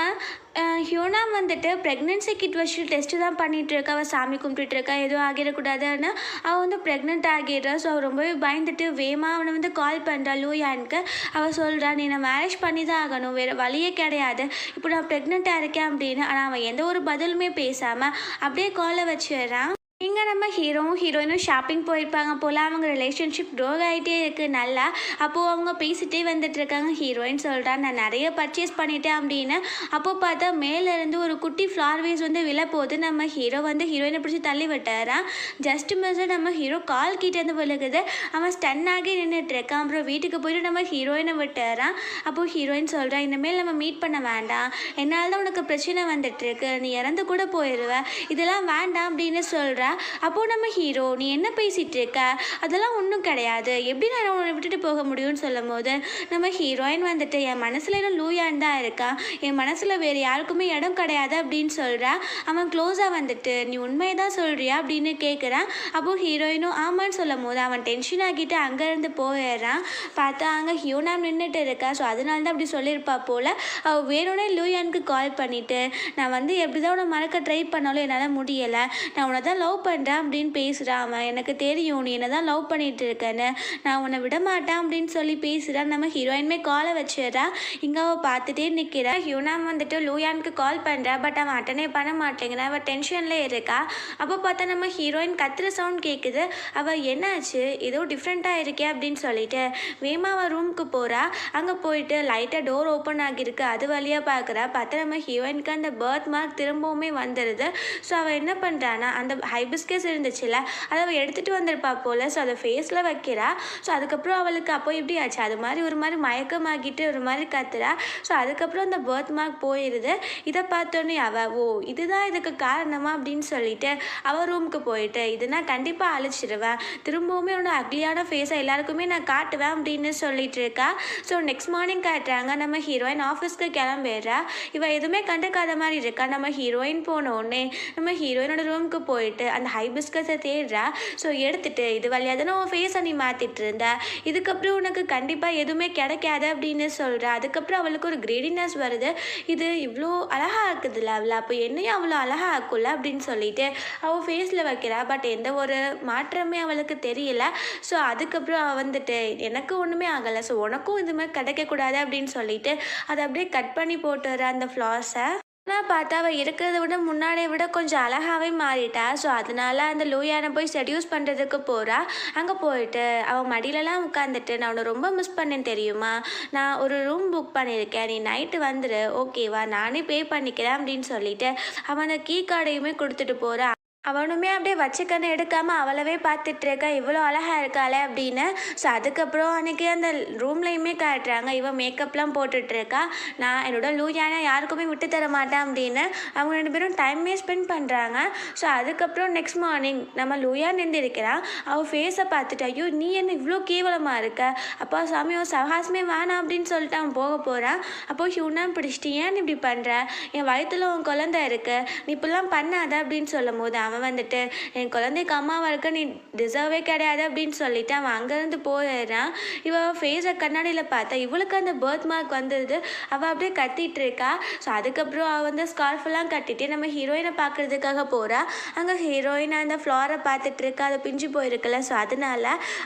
Speaker 1: ஹியூனாம் வந்துட்டு ப்ரெக்னென்சி கிட் வச்சு டெஸ்ட்டு தான் பண்ணிகிட்ருக்கா. அவள் சாமி கும்பிட்டுருக்கா, எதுவும் ஆகிடக்கூடாதுன்னு. அவள் வந்து ப்ரெக்னென்ட் ஆகிடுறா. ஸோ அவள் ரொம்பவே பயந்துட்டு வேமா அவனை வந்து கால் பண்ணுறா லூயானுக்கு. அவள் சொல்கிறா நீ நான் மேரேஜ் பண்ணி தான் ஆகணும், வேறு வழியே கிடையாது, இப்போ நான் ப்ரெக்னெண்ட்டாக இருக்கேன் அப்படின்னு. ஆனால் அவன் எந்த ஒரு பதிலுமே பேசாமல் அப்படியே காலை வச்சிடுறான். இங்கே நம்ம ஹீரோயினும் ஷாப்பிங் போயிருப்பாங்க போல். அவங்க ரிலேஷன்ஷிப் க்ரோ ஆகிட்டே இருக்குது நல்லா. அப்போது அவங்க பேசிகிட்டே வந்துட்டுருக்காங்க. ஹீரோயின் சொல்கிறா நான் நிறைய பர்ச்சேஸ் பண்ணிட்டேன் அப்படின்னு. அப்போது பார்த்தா மேலேருந்து ஒரு குட்டி ஃப்ளார் வேஸ் வந்து விழப்போகுது. நம்ம ஹீரோ வந்து ஹீரோயினை பிடிச்சி தள்ளி விட்டாரான். ஜஸ்ட் மிஸ்ஸாக நம்ம ஹீரோ கால் கிட்டேருந்து விழுகுது. அவன் ஸ்டன் ஆகி நின்றுட்டுருக்கான். அப்புறம் வீட்டுக்கு போய்ட்டு நம்ம ஹீரோயினை விட்டுறான். அப்போது ஹீரோயின் சொல்கிறா இனிமேல் நம்ம மீட் பண்ண வேண்டாம், என்னால் தான் உனக்கு பிரச்சனை வந்துட்டுருக்கு, நீ இறந்து கூட போயிடுவ, இதெல்லாம் வேண்டாம் அப்படின்னு சொல்கிறா. சொல்கிறா. அப்போது நம்ம ஹீரோ, நீ என்ன பேசிகிட்டு இருக்க, அதெல்லாம் ஒன்றும் கிடையாது, எப்படி நான் உன்னை விட்டுட்டு போக முடியும்னு சொல்லும் போது நம்ம ஹீரோயின் வந்துட்டு என் மனசில் இன்னும் லூயான் தான் இருக்கா, என் மனசில் வேறு யாருக்குமே இடம் கிடையாது அப்படின்னு சொல்கிறா. அவன் க்ளோஸாக வந்துட்டு நீ உண்மையை தான் சொல்கிறியா அப்படின்னு கேட்குறான். அப்போது ஹீரோயினும் ஆமான்னு சொல்லும் போது அவன் டென்ஷன் ஆகிட்டு அங்கேருந்து போயிடுறான். பார்த்தா அங்கே ஹியூனாம் நின்றுட்டு இருக்கா. ஸோ அதனால தான் அப்படி சொல்லியிருப்பா போல். அவள் வேணும்னே லூயானுக்கு கால் பண்ணிவிட்டு நான் வந்து எப்படி தான் உன்னை மறக்க ட்ரை பண்ணாலும் என்னால் முடியலை, நான் உன்னை தான் லவ் பண்ணுறேன் அப்படின்னு பேசுகிறான். அவன் எனக்கு தெரியும் நீ என்ன தான் லவ் பண்ணிகிட்டு இருக்கேன்னு, நான் உன்னை விட மாட்டேன் அப்படின்னு சொல்லி பேசுகிறான். நம்ம ஹீரோயின்மே காலை வச்சிடறா. இங்கே அவள் பார்த்துட்டே நிற்கிறா. ஹியூனாம் வந்துட்டு லூயானுக்கு கால் பண்ணுறா. பட் அவன் அட்டனே பண்ண மாட்டேங்கிறான். அவள் டென்ஷன்லேயே இருக்கா. அப்போ பார்த்தா நம்ம ஹீரோயின் கத்துற சவுண்ட் கேட்குது. அவள் என்னாச்சு, ஏதோ டிஃப்ரெண்ட்டாக இருக்கே அப்படின்னு சொல்லிட்டு வேமா அவள் ரூமுக்கு போகிறா. அங்கே போயிட்டு லைட்டாக டோர் ஓப்பன் ஆகியிருக்கு, அது வழியாக பார்க்குறா. பார்த்தா நம்ம ஹீரோயினுக்கு அந்த பர்த் மார்க் திரும்பவுமே வந்துடுது. ஸோ அவள் என்ன பண்ணுறான்னா அந்த ஹைபிஸ்கஸ் இருந்துச்சுல்ல, அதை அவள் எடுத்துகிட்டு வந்திருப்பா போல். ஸோ அதை ஃபேஸில் வைக்கிறா. ஸோ அதுக்கப்புறம் அவளுக்கு அப்போ எப்படி ஆச்சு, அது மாதிரி ஒரு மாதிரி மயக்கமாகிட்டு ஒரு மாதிரி கத்துறா. ஸோ அதுக்கப்புறம் அந்த பர்த் மார்க் போயிடுது. இதை பார்த்தோன்னே அவள் ஓ இதுதான் இதுக்கு காரணமா அப்படின்னு சொல்லிட்டு அவள் ரூமுக்கு போயிட்டு இது நான் கண்டிப்பாக அழிச்சிடுவேன், திரும்பவுமே உன்னோட அக்லியான ஃபேஸை எல்லாருக்குமே நான் காட்டுவேன் அப்படின்னு சொல்லிட்டு இருக்கா. ஸோ நெக்ஸ்ட் மார்னிங் காட்டுறாங்க. நம்ம ஹீரோயின் ஆஃபீஸ்க்கு கிளம்பிடுறா. இவள் எதுவுமே கண்டுக்காத மாதிரி இருக்கா. நம்ம ஹீரோயின் போனோடனே நம்ம ஹீரோயினோட ரூமுக்கு போயிட்டு அந்த ஹைபிஸ்கஸை தேடுறா. ஸோ எடுத்துட்டு இது வழியாக தானே உன் ஃபேஸை நீ மாற்றிட்டு இருந்த, இதுக்கப்புறம் உனக்கு கண்டிப்பாக எதுவுமே கிடைக்காது அப்படின்னு சொல்கிறா. அதுக்கப்புறம் அவளுக்கு ஒரு கிரேடினஸ் வருது. இது இவ்வளோ அழகாக இருக்குதுல்ல அவளை, அப்போ என்னையும் அவ்வளோ அழகாக ஆக்கும்ல அப்படின்னு சொல்லிட்டு அவள் ஃபேஸில் வைக்கிறா. பட் எந்த ஒரு மாற்றமே அவளுக்கு தெரியல. ஸோ அதுக்கப்புறம் அவள் வந்துட்டு எனக்கு ஒன்றுமே ஆகலை, ஸோ உனக்கும் இதுமாதிரி கிடைக்கக்கூடாது அப்படின்னு சொல்லிட்டு அதை அப்படியே கட் பண்ணி போட்டுற அந்த ஃப்ளாஸை. ஆனால் பார்த்தா அவள் இருக்கிறத விட முன்னாடியை விட கொஞ்சம் அழகாகவே மாறிட்டா. ஸோ அதனால அந்த லூயானை போய் செடியூஸ் பண்ணுறதுக்கு போகிறா. அங்கே போயிட்டு அவள் மடியிலலாம் உட்காந்துட்டு நான் உன்னை ரொம்ப மிஸ் பண்ணேன் தெரியுமா, நான் ஒரு ரூம் புக் பண்ணியிருக்கேன், நீ நைட்டு வந்துடு ஓகேவா, நானே பே பண்ணிக்கிறேன் அப்படின்னு சொல்லிட்டு அவன் அந்த கீ கார்டையுமே கொடுத்துட்டு போகிறா. அவனுமே அப்படியே வச்சுக்கன்னு எடுக்காமல் அவளவே பார்த்துட்ருக்கா, இவ்வளோ அழகாக இருக்காளே அப்படின்னு. ஸோ அதுக்கப்புறம் அன்றைக்கி அந்த ரூம்லேயுமே காட்டுறாங்க. இவன் மேக்கப்லாம் போட்டுட்ருக்கா. நான் என்னோட லூயானை யாருக்குமே விட்டு தர மாட்டேன் அப்படின்னு அவங்க ரெண்டு பேரும் டைமே ஸ்பெண்ட் பண்ணுறாங்க. ஸோ அதுக்கப்புறம் நெக்ஸ்ட் மார்னிங் நம்ம லூயா நின்று இருக்கிறான். அவள் ஃபேஸை பார்த்துட்டு ஐயோ நீ என்ன இவ்வளோ கேவலமாக இருக்க, அப்பா சாமி ஒரு சகாசமே வேணாம் அப்படின்னு சொல்லிட்டு அவன் போக போகிறான். அப்போது ஹியூனாம் பிடிச்சிட்டு ஏன் இப்படி பண்ணுற, என் வயிற்றுல உன் குழந்தை இருக்கு, நீ இப்படிலாம் பண்ணாத அப்படின்னு சொல்லும் போது அவன் வந்துட்டு என் குழந்தைக்கு அம்மாவாக இருக்க நீ டிசர்வே கிடையாது அப்படின்னு சொல்லிட்டு அவன் அங்கேருந்து போயிடுறான். இவள் ஃபேஸை கண்ணாடியில் பார்த்தா இவளுக்கு அந்த பர்த் மார்க் வந்தது. அவள் அப்படியே கத்திட்டு இருக்கா. ஸோ அதுக்கப்புறம் அவள் வந்து ஸ்கார்ஃபெல்லாம் கட்டிட்டு நம்ம ஹீரோயினை பார்க்குறதுக்காக போகிறா. அங்கே ஹீரோயின் அந்த ஃப்ளாரை பார்த்துட்டு இருக்கா, அதை பிஞ்சு போயிருக்குல்ல. ஸோ அதனால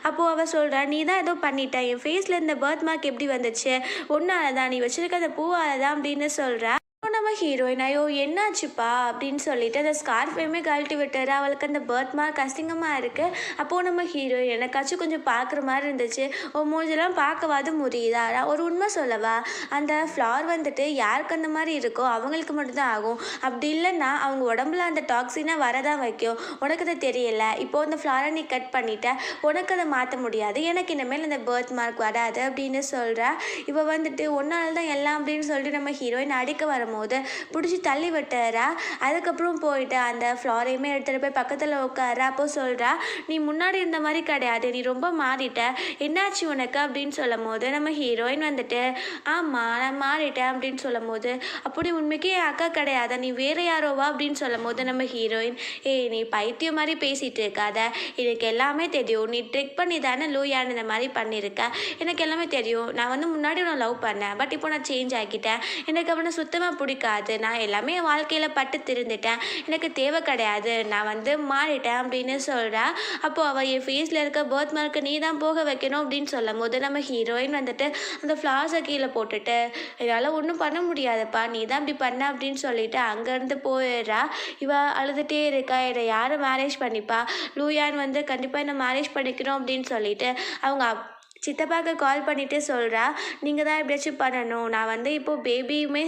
Speaker 1: அப்போது அவள் சொல்கிறா நீ தான் ஏதோ பண்ணிட்ட, என் ஃபேஸில் இந்த பர்த் மார்க் எப்படி வந்துச்சு, ஒன்றால் தான், நீ வச்சுருக்க அந்த பூவால் தான் அப்படின்னு சொல்கிறா. நம்ம ஹீரோயின் ஐயோ என்னாச்சுப்பா அப்படின்னு சொல்லிட்டு அந்த ஸ்கார்ஃபையுமே கழட்டி விட்டுறா. அவளுக்கு அந்த பர்த் மார்க் அசிங்கமாக இருக்குது. அப்போது நம்ம ஹீரோயின் எனக்காச்சும் கொஞ்சம் பார்க்குற மாதிரி இருந்துச்சு, உன் மூஞ்செல்லாம் பார்க்கவாது முடியுதா, ஒரு உண்மை சொல்லவா, அந்த ஃப்ளார் வந்துட்டு யாருக்கு அந்த மாதிரி இருக்கோ அவங்களுக்கு மட்டும்தான் ஆகும், அப்படி இல்லைன்னா அவங்க உடம்புல அந்த டாக்ஸினாக வரதான் வைக்கும், உனக்கு அது தெரியல, இப்போது அந்த ஃப்ளாரை நீ கட் பண்ணிட்ட, உனக்கு அதை மாற்ற முடியாது, எனக்கு இனிமேல் அந்த பர்த் மார்க் வராது அப்படின்னு சொல்கிறா. இவள் வந்துட்டு ஒன்றால் தான் எல்லாம் அப்படின்னு சொல்லிட்டு நம்ம ஹீரோயின் அடிக்க வரும்போது பிடிச்சி தள்ளி விட்டுறா. அதுக்கப்புறம் போயிட்டு அந்த ஃப்ளாரையுமே எடுத்துகிட்டு போய் பக்கத்தில் உட்கார. அப்போ சொல்கிறா நீ முன்னாடி இருந்த மாதிரி கிடையாது, நீ ரொம்ப மாறிட்ட, என்னாச்சு உனக்கு அப்படின்னு சொல்லும் போது நம்ம ஹீரோயின் வந்துட்டு ஆமாம் நான் மாறிட்டேன் அப்படின்னு சொல்லும் போது அப்படி உண்மைக்கே என் அக்கா கிடையாது, நீ வேறு யாரோவா அப்படின்னு சொல்லும் போது நம்ம ஹீரோயின் ஏய் நீ பைத்தியம் மாதிரி பேசிகிட்டு இருக்காத, எனக்கு எல்லாமே தெரியும், நீ ட்ரிக் பண்ணி தானே லூயான் இந்த மாதிரி பண்ணியிருக்க, எனக்கு எல்லாமே தெரியும், நான் வந்து முன்னாடி நான் லவ் பண்ணேன், பட் இப்போ நான் சேஞ்ச் ஆகிட்டேன், எனக்கு அவனை சுத்தமாக பிடிக்காது, நான் எல்லாமே என் வாழ்க்கையில் பட்டு திருந்துட்டேன், எனக்கு தேவை கிடையாது, நான் வந்து மாறிட்டேன் அப்படின்னு சொல்கிறா. அப்போது அவள் என் ஃபேஸில் இருக்க பர்த் மார்க்கை நீ தான் போக வைக்கணும் அப்படின்னு சொல்லும் போது நம்ம ஹீரோயின் வந்துட்டு அந்த ஃப்ளார்ஸை கீழே போட்டுட்டு என்னால் ஒன்றும் பண்ண முடியாதுப்பா, நீ தான் இப்படி பண்ண அப்படின்னு சொல்லிட்டு அங்கேருந்து போயிடுறா. இவள் அழுதுகிட்டே இருக்கா, என்னை யாரை மேரேஜ் பண்ணிப்பா, லூயான் வந்து கண்டிப்பாக என்னை மேரேஜ் பண்ணிக்கணும் அப்படின்னு சொல்லிட்டு அவங்க சித்தப்பாவுக்கு கால் பண்ணிவிட்டு சொல்கிறா நீங்கள் தான் எப்படியாச்சும் பண்ணணும், நான் வந்து இப்போது பேபியுமே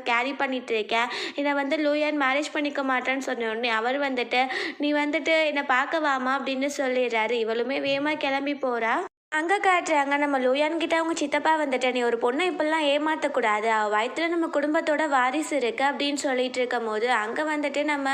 Speaker 1: கேரி பண்ணிகிட்ருக்கேன், என்னை வந்து லூயான் மேரேஜ் பண்ணிக்க மாட்டேன்னு சொன்ன உடனே அவர் வந்துட்டு நீ வந்துட்டு என்னை பார்க்க வாமா அப்படின்னு சொல்லிடுறாரு. இவளுமே வேகமாக கிளம்பி போகிறா. அங்க காட்டுறாங்க நம்ம லூயான் கிட்ட அவங்க சித்தப்பா வந்துட்டு, "நீ ஒரு பொண்ண இப்படிலாம் ஏமாத்தக்கூடாது. அவ வயித்துல நம்ம குடும்பத்தோட வாரிசு இருக்கு" அப்படின்னு சொல்லிட்டு இருக்கும்போது, அங்க வந்துட்டு நம்ம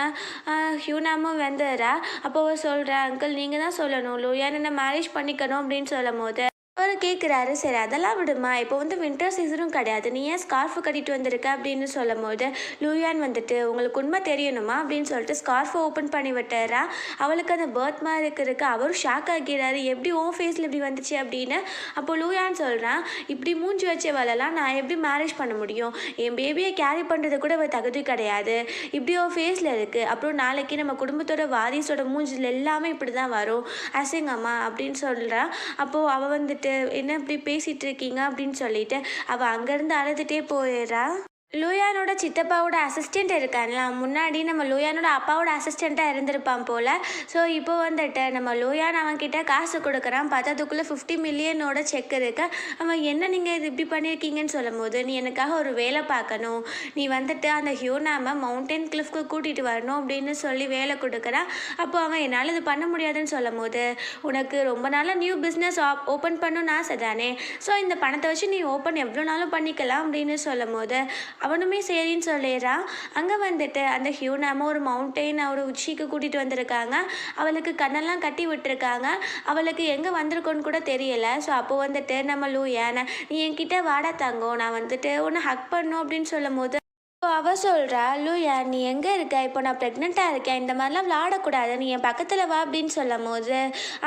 Speaker 1: அ ஹியூனாமும் வந்துர்றா. அப்போ அவ சொல்றா, "அங்கிள் நீங்க தான் சொல்லணும். லூயான் என்ன மேரேஜ் பண்ணிக்கணும்" அப்படின்னு சொல்லும்போது அவரு கேட்குறாரு, "சரி அதெல்லாம் விடுமா, இப்போ வந்து வின்டர் சீசனும் கிடையாது. நீ ஏன் ஸ்கார்ஃப் கட்டிட்டு வந்திருக்க?" அப்படின்னு சொல்லும்போது, லூயான் வந்துட்டு, "உங்களுக்கு உண்மை தெரியணுமா?" அப்படின்னு சொல்லிட்டு ஸ்கார்ஃபை ஓப்பன் பண்ணி விட்டுர்றா. அவளுக்கு அந்த பர்த் மார்க் இருக்கு. அவரும் ஷாக் ஆகிறாரு, "எப்படி உன் ஃபேஸில் இப்படி வந்துச்சு?" அப்படின்னு. அப்போ லூயான் சொல்றான், "இப்படி மூஞ்சி வச்சவளெல்லாம் நான் எப்படி மேரேஜ் பண்ண முடியும்? என் பேபியை கேரி பண்ணுறது கூட அவ தகுதி கிடையாது. இப்படி அவ ஃபேஸில் இருக்குது. அப்புறம் நாளைக்கு நம்ம குடும்பத்தோட வாரிசோட மூஞ்சில் எல்லாமே இப்படி தான் வரும். அசிங்கம்மா" அப்படின்னு சொல்றா. அப்போது அவள் வந்துட்டு, "என்ன இப்படி பேசிகிட்டு இருக்கீங்க?" அப்படின்னு சொல்லிட்டு அவள் அங்கேருந்து அழுதுகிட்டே போயிடுறா. லூயானோட சித்தப்பாவோட அசிஸ்டண்ட் இருக்கான்ல, முன்னாடி நம்ம லூயானோட அப்பாவோட அசிஸ்டண்ட்டாக இருந்திருப்பான் போல். ஸோ இப்போ வந்துட்டு நம்ம லூயான் அவன்கிட்ட காசு கொடுக்குறான். பார்த்தா அதுக்குள்ளே 50 மில்லியனோட செக் இருக்கு. அவன், "என்ன நீங்கள் இது இப்படி பண்ணியிருக்கீங்கன்னு" சொல்லும்போது, "நீ எனக்காக ஒரு வேலை பார்க்கணும். நீ வந்துட்டு அந்த ஹியூனாமை மவுண்டன் கிளிஃப்க்கு கூட்டிகிட்டு வரணும்" அப்படின்னு சொல்லி வேலை கொடுக்குறான். அப்போ அவன், "என்னால் இது பண்ண முடியாதுன்னு" சொல்லும்போது, "உனக்கு ரொம்ப நாளாக நியூ பிஸ்னஸ் ஓப்பன் பண்ணணும்னு ஆசை தானே? ஸோ இந்த பணத்தை வச்சு நீ ஓப்பன் எவ்வளோ நாளும் பண்ணிக்கலாம்" அப்படின்னு சொல்லும்போது அவனுமே சரின்னு சொல்லிடுறான். அங்கே வந்துட்டு அந்த ஹியூனாம ஒரு மவுண்டெயின் ஒரு உச்சிக்கு கூட்டிகிட்டு வந்திருக்காங்க. அவளுக்கு கண்ணெல்லாம் கட்டி விட்டுருக்காங்க. அவளுக்கு எங்கே வந்திருக்கோன்னு கூட தெரியல. ஸோ அப்போ வந்துட்டு நம்ம லூயான், "நீ என்கிட்ட வாடா தங்கம், நான் வந்துட்டு உன்னை ஹக் பண்ணும்" அப்படின்னு சொல்லும்போது இப்போ அவ சொல்றா, "லூயான் நீ எங்கே இருக்க? இப்போ நான் ப்ரெக்னெண்ட்டாக இருக்கேன். இந்த மாதிரிலாம் விளாடக்கூடாது. நீ என் பக்கத்தில் வா" அப்படின்னு சொல்லும்போது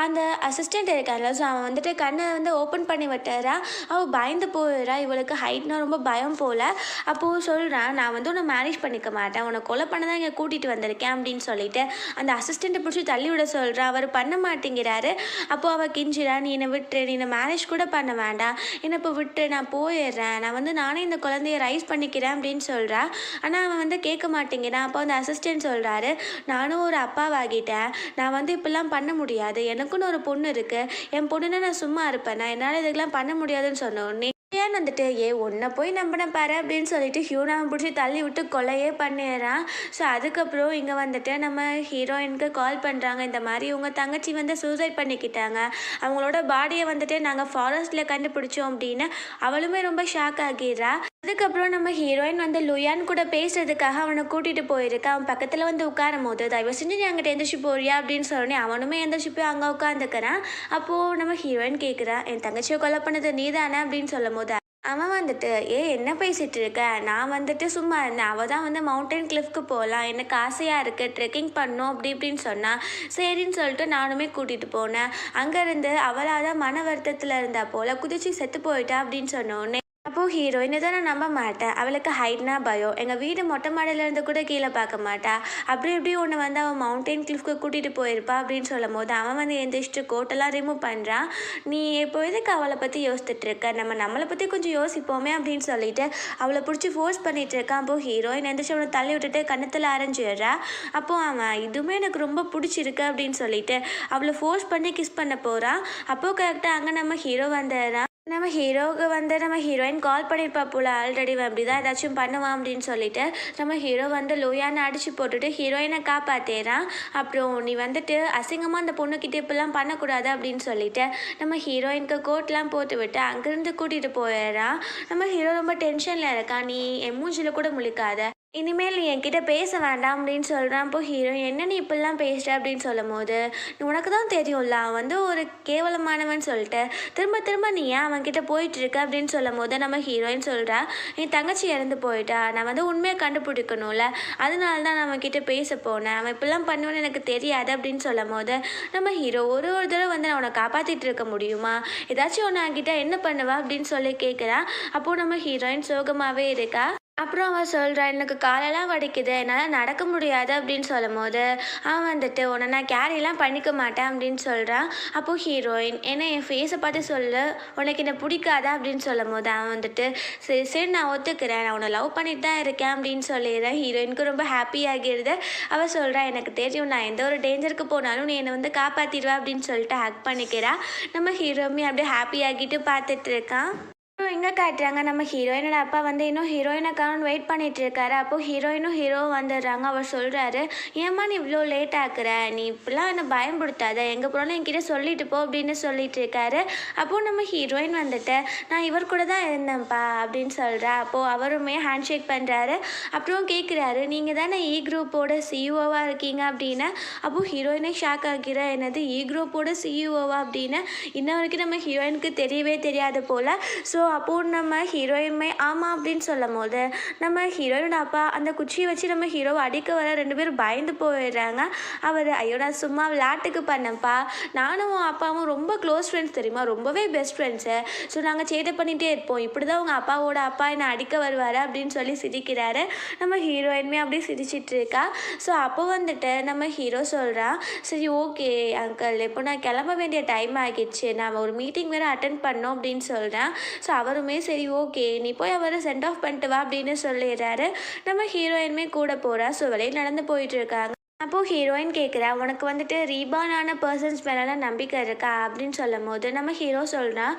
Speaker 1: அந்த அசிஸ்டண்ட் இருக்கான்ல, ஸோ அவன் வந்துட்டு கண்ணை வந்து ஓப்பன் பண்ணி விட்டுறா. அவள் பயந்து போயிடுறா. இவளுக்கு ஹைட்னா ரொம்ப பயம் போல். அப்போது சொல்கிறான், "நான் வந்து உன்னை மேரேஜ் பண்ணிக்க மாட்டேன். உன்னை கொலை பண்ண தான் இங்கே கூட்டிகிட்டு வந்திருக்கேன்" அப்படின்னு சொல்லிட்டு அந்த அசிஸ்டண்ட்டை பிடிச்சி தள்ளி விட சொல்கிறா. அவர் பண்ண மாட்டேங்கிறாரு. அப்போது அவள் கிஞ்சிரா, "நீ என்னை விட்டுரு. நீ என்னை மேரேஜ் கூட பண்ண வேண்டாம். என்னை இப்போ விட்டு நான் போயிடுறேன். நான் வந்து நானே இந்த குழந்தைய ரைஸ் பண்ணிக்கிறேன்" அப்படின்னு சொல்கிறா. ஆனால் அவன் வந்து கேட்க மாட்டேங்கிறான். அப்போ அந்த அசிஸ்டன்ட் சொல்கிறாரு, "நானும் ஒரு அப்பாவாகிட்டேன். நான் வந்து இப்படிலாம் பண்ண முடியாது. எனக்குன்னு ஒரு பொண்ணு இருக்குது. என் பொண்ணுன்னா நான் சும்மா இருப்பேனா? என்னால் இதுக்கெல்லாம் பண்ண முடியாதுன்னு" சொன்ன உடனே ஏன் வந்துட்டு, உன்னை போய் நம்பின பாரு" அப்படின்னு சொல்லிட்டு ஹியூனாவை பிடிச்சி தள்ளி விட்டு கொலையே பண்ணிடுறான். ஸோ அதுக்கப்புறம் இங்கே வந்துட்டு நம்ம ஹீரோயினுக்கு கால் பண்ணுறாங்க. இந்த மாதிரி உங்கள் தங்கச்சி வந்து சூசைட் பண்ணிக்கிட்டாங்க. அவங்களோட பாடியை வந்துட்டு நாங்கள் ஃபாரஸ்ட்டில் கண்டுபிடிச்சோம் அப்படின்னு. அவளுமே ரொம்ப ஷாக் ஆகிடுறா. அதுக்கப்புறம் நம்ம ஹீரோயின் வந்து லுயான் கூட பேசுறதுக்காக அவனை கூட்டிகிட்டு போயிருக்கா. அவன் பக்கத்தில் வந்து உட்காரும் போது, "தயவு செஞ்சு நீ அங்கிட்ட எந்திரிச்சு போறியா?" அப்படின்னு சொன்னோடனே அவனுமே எந்திரிச்சு போய் அங்கே உட்காந்துக்கிறான். அப்போது நம்ம ஹீரோயின் கேட்குறா, "என் தங்கச்சியை கொலை பண்ணது நீ தானே?" அப்படின்னு சொல்லும் போது அவன் வந்துட்டு, என்ன பேசிகிட்டு இருக்க? நான் வந்துட்டு சும்மா இருந்தேன். அவள் தான் வந்து மவுண்டன் கிளிஃப்க்கு போகலாம், எனக்கு ஆசையாக இருக்குது, ட்ரெக்கிங் பண்ணணும் அப்படி இப்படின்னு சொன்னா. சரின்னு சொல்லிட்டு நானுமே கூட்டிகிட்டு போனேன். அங்கேருந்து அவளாக தான் மன வருத்தத்தில் இருந்தா போல் குதிச்சு செத்து போயிட்டா அப்படின்னு சொன்னோடனே அப்போது ஹீரோயினை தான் நான் நம்ப மாட்டேன். அவளுக்கு ஹைட்னா பயம். எங்கள் வீடு மொட்டை மாடியிலேருந்து கூட கீழே பார்க்க மாட்டா. அப்படி இப்படி ஒன்று வந்து அவன் மவுண்டன் கிளிஃப்க்கு கூட்டிகிட்டு போயிருப்பா அப்படின்னு சொல்லும் போது அவன் வந்து எந்திரிச்சிட்டு கோட்டெல்லாம் ரிமூவ் பண்ணுறான். "நீ இப்போ எதுக்கு அவளை பற்றி யோசிச்சுட்டு இருக்க? நம்மளை பற்றி கொஞ்சம் யோசிப்போமே" அப்படின்னு சொல்லிட்டு அவளை பிடிச்சி ஃபோர்ஸ் பண்ணிகிட்டு இருக்கான். அப்போது ஹீரோயின் எந்திரிச்சு அவனை தள்ளி விட்டுட்டு கன்னத்தில் அரைஞ்சிடுறா. அப்போது அவன், "இதுவுமே எனக்கு ரொம்ப பிடிச்சிருக்கு" அப்படின்னு சொல்லிட்டு அவளை ஃபோர்ஸ் பண்ணி கிஸ் பண்ண போகிறான். அப்போது கரெக்டாக அங்கே நம்ம ஹீரோ வந்துடுறான். நம்ம ஹீரோவுக்கு வந்து நம்ம ஹீரோயின் கால் பண்ணியிருப்பா போல், ஆல்ரெடி அப்படி தான் ஏதாச்சும் பண்ணுவான் அப்படின்னு சொல்லிட்டு நம்ம ஹீரோ வந்து லோயான்னு அடித்து போட்டுட்டு ஹீரோயினை காப்பாற்றிடுறான். அப்புறம், "நீ வந்துட்டு அசிங்கமாக அந்த பொண்ணுக்கிட்ட இப்படிலாம் பண்ணக்கூடாது" அப்படின்னு சொல்லிட்டு நம்ம ஹீரோயினுக்கு கோட்லாம் போட்டு விட்டு அங்கேருந்து கூட்டிகிட்டு போயிடுறான். நம்ம ஹீரோ ரொம்ப டென்ஷனில் இருக்கான். "நீ என் மூஞ்சில் கூட முழிக்காத, இனிமேல் நீ என்கிட்ட பேச வேண்டாம்" அப்படின்னு சொல்கிறான். அப்போ ஹீரோ, "என்ன நீ இப்படிலாம் பேசுகிற?" அப்படின்னு சொல்லும் போது, "உனக்கு தான் தெரியும்ல அவன் வந்து ஒரு கேவலமானவன் சொல்லிட்டு திரும்ப திரும்ப நீ ஏன் அவன்கிட்ட போயிட்டு இருக்க?" அப்படின்னு சொல்லும் போது நம்ம ஹீரோயின் சொல்கிறா, "என் தங்கச்சி இறந்து போயிட்டா, நான் வந்து உண்மையை கண்டுபிடிக்கணும்ல, அதனால தான் நான் அவன்கிட்ட பேச போனேன். அவன் இப்படிலாம் பண்ணுவேன்னு எனக்கு தெரியாது" அப்படின்னு சொல்லும் போது நம்ம ஹீரோ, ஒரு ஒரு தடவை வந்து "நான் உன்னை காப்பாற்றிட்டு இருக்க முடியுமா? ஏதாச்சும் ஒன்று என்கிட்ட என்ன பண்ணுவா?" அப்படின்னு சொல்லி கேட்குறான். அப்போது நம்ம ஹீரோயின் சோகமாகவே இருக்கா. அப்புறம் அவன் சொல்கிறா, "எனக்கு காலெல்லாம் வலிக்குது, என்னால் நடக்க முடியாது" அப்படின்னு சொல்லும்போது அவன் வந்துட்டு, "உன்னை நான் கேரிலாம் பண்ணிக்க மாட்டேன்" அப்படின்னு சொல்கிறான். அப்போது ஹீரோயின், "ஏன்னா என் ஃபேஸை பார்த்து சொல்லு, உனக்கு என்னை பிடிக்காதா?" அப்படின்னு சொல்லும்போது அவன் வந்துட்டு, "சரி சரி நான் ஒத்துக்கிறேன், நான் உன்னை லவ் பண்ணிட்டு தான் இருக்கேன்" அப்படின்னு சொல்லிடுறேன். ஹீரோயினுக்கு ரொம்ப ஹாப்பி ஆகிடுது. அவள் சொல்கிறா, "எனக்கு தெரியும், நான் எந்த ஒரு டேஞ்சருக்கு போனாலும் நீ என்னை வந்து காப்பாற்றிடுவா" அப்படின்னு சொல்லிட்டு ஹக் பண்ணிக்கிறா. நம்ம ஹீரோமே அப்படியே ஹாப்பி ஆகிட்டு பார்த்துட்டு இருக்கான். அப்புறம் எங்கே காட்டுறாங்க நம்ம ஹீரோயினோட அப்பா வந்து இன்னும் ஹீரோயினை காணோன்னு வெயிட் பண்ணிட்டு இருக்காரு. அப்போ ஹீரோயினும் ஹீரோவும் வந்துடுறாங்க. அவர் சொல்கிறாரு, ஏம்மா நீ இவ்வளோ லேட் ஆக்குற, நீ இப்படிலாம் என்னை பயன்படுத்தாத, எங்கே போனாலும் என்கிட்ட சொல்லிட்டு போ அப்படின்னு சொல்லிட்டு இருக்காரு. அப்போது நம்ம ஹீரோயின் வந்துட்டு, நான் இவர் கூட தான் இருந்தேன்ப்பா அப்படின்னு சொல்கிறா. அப்போது அவருமே ஹேண்ட் ஷேக் பண்ணுறாரு. அப்புறம் கேட்குறாரு, நீங்கள் தானே இ குரூப்போட சிஇஓவாக இருக்கீங்க அப்படின்னு. அப்போது ஹீரோயினே ஷாக் ஆகிற, என்னது இ குரூப்போட சிஇஓவா அப்படின்னு. இன்ன வரைக்கும் நம்ம ஹீரோயினுக்கு தெரியவே தெரியாது போல். ஸோ அப்போது நம்ம ஹீரோயினுமே ஆமாம் அப்படின்னு சொல்லும்போது, நம்ம ஹீரோயினோட அப்பா அந்த குச்சியை வச்சு நம்ம ஹீரோவை அடிக்க வர 2 பேரும் பயந்து போயிடுறாங்க. அவர், ஐயோ நான் சும்மா விளையாட்டுக்கு பண்ணேன்ப்பா, நானும் உன் அப்பாவும் ரொம்ப க்ளோஸ் ஃப்ரெண்ட்ஸ் தெரியுமா, ரொம்பவே பெஸ்ட் ஃப்ரெண்ட்ஸு, ஸோ நாங்கள் சேட்டை பண்ணிகிட்டே இருப்போம், இப்படி தான் உங்கள் அப்பாவோட அப்பா என்னை அடிக்க வருவார் அப்படின்னு சொல்லி சிரிக்கிறாரு. நம்ம ஹீரோயினுமே அப்படியே சிரிச்சிட்டு இருக்கா. ஸோ அப்போ வந்துட்டு நம்ம ஹீரோ சொல்கிறான், சரி ஓகே அங்கிள், இப்போ நான் கிளம்ப வேண்டிய டைம் ஆகிடுச்சு, நான் ஒரு மீட்டிங் வேறு அட்டென்ட் பண்ணோம் அப்படின்னு சொல்கிறேன். ஸோ அவருமே சரி ஓகே நீ போய் அவரை சென்ட் ஆஃப் பண்ணிட்டு வா அப்படின்னு சொல்லிடுறாரு. நம்ம ஹீரோயினுமே கூட போகிறா. ஸோ வெளியே நடந்து போயிட்டு இருக்காங்க. அப்போது ஹீரோயின் கேட்குறா, உனக்கு வந்துட்டு ரீபார்னான பர்சன்ஸ் மேலாம் நம்பிக்கை இருக்கா அப்படின்னு சொல்லும்போது, நம்ம ஹீரோ சொல்கிறான்,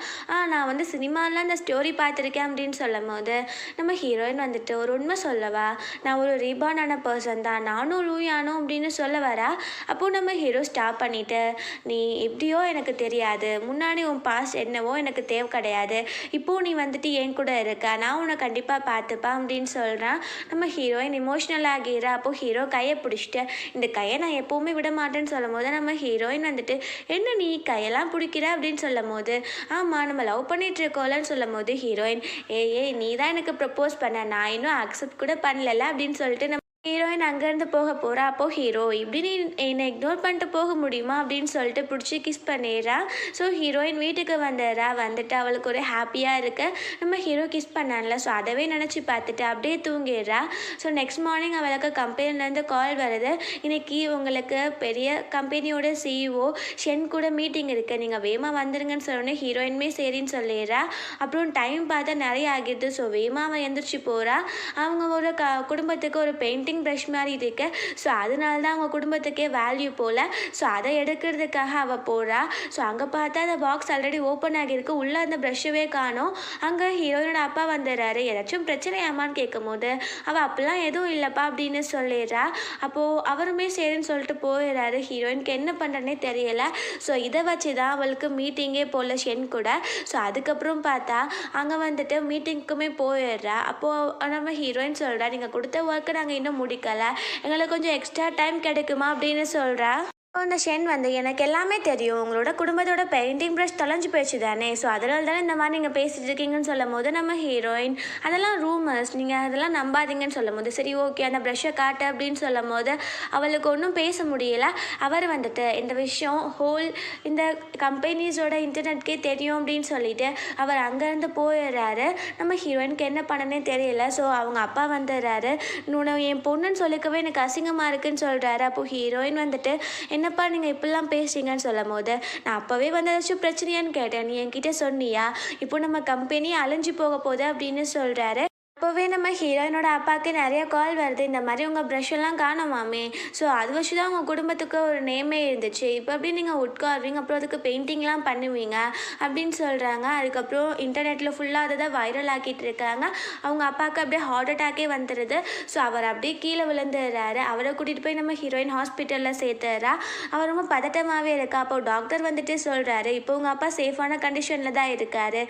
Speaker 1: நான் வந்து சினிமாலாம் அந்த ஸ்டோரி பார்த்துருக்கேன் அப்படின்னு சொல்லும்போது, நம்ம ஹீரோயின் வந்துட்டு, ஒரு உண்மை சொல்லவா, நான் ஒரு ரீபார்னான பர்சன் தான், நானும் லூயானோ அப்படின்னு சொல்ல வரா. அப்போது நம்ம ஹீரோ ஸ்டாப் பண்ணிவிட்டு, நீ எப்படியோ எனக்கு தெரியாது, முன்னாடி உன் பாஸ்ட் என்னவோ எனக்கு தேவை கிடையாது, இப்போது நீ வந்துட்டு என் கூட இருக்க, நான் உன்னை கண்டிப்பாக பார்த்துப்பேன் அப்படின்னு சொல்கிறான். நம்ம ஹீரோயின் இமோஷ்னல் ஆகிறா. அப்போது ஹீரோ கையை பிடிச்சிட்டு, இந்த கையை நான் எப்போவுமே விட மாட்டேன்னு சொல்லும் போது, நம்ம ஹீரோயின் வந்துட்டு, என்ன நீ கையெல்லாம் பிடிக்கிற அப்படின்னு சொல்லும் போது, ஆமாம் நம்ம லவ் பண்ணிட்டு இருக்கோம்லன்னு சொல்லும் போது ஹீரோயின், ஏய் நீ தான் எனக்கு ப்ரப்போஸ் பண்ண, நான் இன்னும் அக்செப்ட் கூட பண்ணல அப்படின்னு சொல்லிட்டு நம்ம ஹீரோயின் அங்கேருந்து போக போகிறா. அப்போது ஹீரோ, இப்படி நீ என்னை இக்னோர் பண்ணிட்டு போக முடியுமா அப்படின்னு சொல்லிட்டு பிடிச்சி கிஸ் பண்ணிடுறா. ஸோ ஹீரோயின் வீட்டுக்கு வந்துடுறா. வந்துட்டு அவளுக்கு ஒரு ஹாப்பியாக இருக்க, நம்ம ஹீரோ கிஸ் பண்ணான்ல, ஸோ அதவே நினச்சி பார்த்துட்டு அப்படியே தூங்கிடுறா. ஸோ நெக்ஸ்ட் மார்னிங் அவளுக்கு கம்பெனிலேருந்து கால் வருது, இன்னைக்கு உங்களுக்கு பெரிய கம்பெனியோட சிஇஓ ஷென் கூட மீட்டிங் இருக்குது, நீங்கள் வேமா வந்துடுங்கன்னு சொன்னோன்னே ஹீரோயினுமே சரின்னு சொல்லிடுறா. அப்புறம் டைம் பார்த்தா நிறைய ஆகிடுது. ஸோ வேமா அவன் எந்திரிச்சு போகிறா. அவங்க ஒரு குடும்பத்துக்கு ஒரு பெயிண்டிங் ப்ரஷ் மாதிரி இருக்கு. ஸோ அதனால தான் அவங்க குடும்பத்துக்கே வேல்யூ போல். ஸோ அதை எடுக்கிறதுக்காக அவள் போகிறா. ஸோ அங்கே பார்த்தா அந்த பாக்ஸ் ஆல்ரெடி ஓப்பன் ஆகியிருக்கு, உள்ளே அந்த ப்ரஷ்ஷவே காணோம். அங்கே ஹீரோயினோட அப்பா வந்துடுறாரு. ஏதாச்சும் பிரச்சனையாமான்னு கேட்கும் போது, அவள் அப்படிலாம் எதுவும் இல்லைப்பா அப்படின்னு சொல்லிடுறா. அப்போது அவருமே சரின்னு சொல்லிட்டு போயிடுறாரு. ஹீரோயினுக்கு என்ன பண்ணுறனே தெரியல. ஸோ இதை வச்சு தான் அவளுக்கு மீட்டிங்கே போல் ஷென் கூட. ஸோ அதுக்கப்புறம் பார்த்தா அங்கே வந்துட்டு மீட்டிங்க்குமே போயிடுறா. அப்போது நம்ம ஹீரோயின் சொல்கிறா, நீங்கள் கொடுத்த ஒர்க்கை நாங்கள் இன்னும் முடிக்கலை, எங்களுக்கு கொஞ்சம் எக்ஸ்ட்ரா டைம் கிடைக்குமா அப்படின்னு சொல்கிறா. அந்த ஷென் வந்து, எனக்கு எல்லாமே தெரியும், உங்களோட குடும்பத்தோட பெயிண்டிங் ப்ரஷ் தொலைஞ்சு போயிடுச்சு தானே, ஸோ அதனால தானே இந்த மாதிரி நீங்கள் பேசிகிட்டு இருக்கீங்கன்னு சொல்லும் போது, நம்ம ஹீரோயின் அதெல்லாம் ரூமர்ஸ், நீங்கள் அதெல்லாம் நம்பாதீங்கன்னு சொல்லும் போது, சரி ஓகே அந்த ப்ரஷ்ஷை காட்டு அப்படின்னு சொல்லும் போது அவளுக்கு ஒன்றும் பேச முடியல. அவர் வந்துட்டு, இந்த விஷயம் இந்த கம்பெனிஸோட இன்டர்நெட்கே தெரியும் அப்படின்னு சொல்லிட்டு அவர் அங்கேருந்து போயிடுறாரு. நம்ம ஹீரோயினுக்கு என்ன பண்ணனே தெரியல. ஸோ அவங்க அப்பா வந்துடுறாரு. இன்னொன்று என் பொண்ணுன்னு சொல்லிக்கவே எனக்கு அசிங்கமாக இருக்குன்னு சொல்கிறாரு. அப்போது ஹீரோயின் வந்துட்டு, என்னப்பா நீங்கள் இப்படிலாம் பேசுறீங்கன்னு சொல்லும் போது, நான் அப்போவே வந்து ஏதாச்சும் பிரச்சனையான்னு கேட்டேன், நீ என்கிட்ட சொன்னியா, இப்போ நம்ம கம்பெனி அழிஞ்சு போக போகுது அப்படின்னு சொல்கிறாரு. அப்போவே நம்ம ஹீரோயினோட அப்பாவுக்கு நிறைய கால் வருது, இந்த மாதிரி உங்கள் ப்ரஷ் எல்லாம் காணோமாமே, ஸோ அது வச்சு தான் உங்கள் குடும்பத்துக்கு ஒரு நேமே இருந்துச்சு, இப்போ அப்படி நீங்கள் உட் கார்விங் அப்புறம் அதுக்கு பெயிண்டிங்லாம் பண்ணுவீங்க அப்படின்னு சொல்கிறாங்க. அதுக்கப்புறம் இன்டர்நெட்டில் ஃபுல்லாக அதை தான் வைரல் ஆக்கிட்டு இருக்காங்க. அவங்க அப்பாவுக்கு அப்படியே ஹார்ட் அட்டாக்கே வந்துடுது. ஸோ அவர் அப்படியே கீழே விழுந்துடுறாரு. அவரை கூட்டிகிட்டு போய் நம்ம ஹீரோயின் ஹாஸ்பிட்டலில் சேர்த்துறா. அவர் ரொம்ப பதட்டமாகவே இருக்கா. அப்போ டாக்டர் வந்துட்டு சொல்கிறாரு, இப்போ உங்கள் அப்பா சேஃபான கண்டிஷனில் தான் இருக்கார்,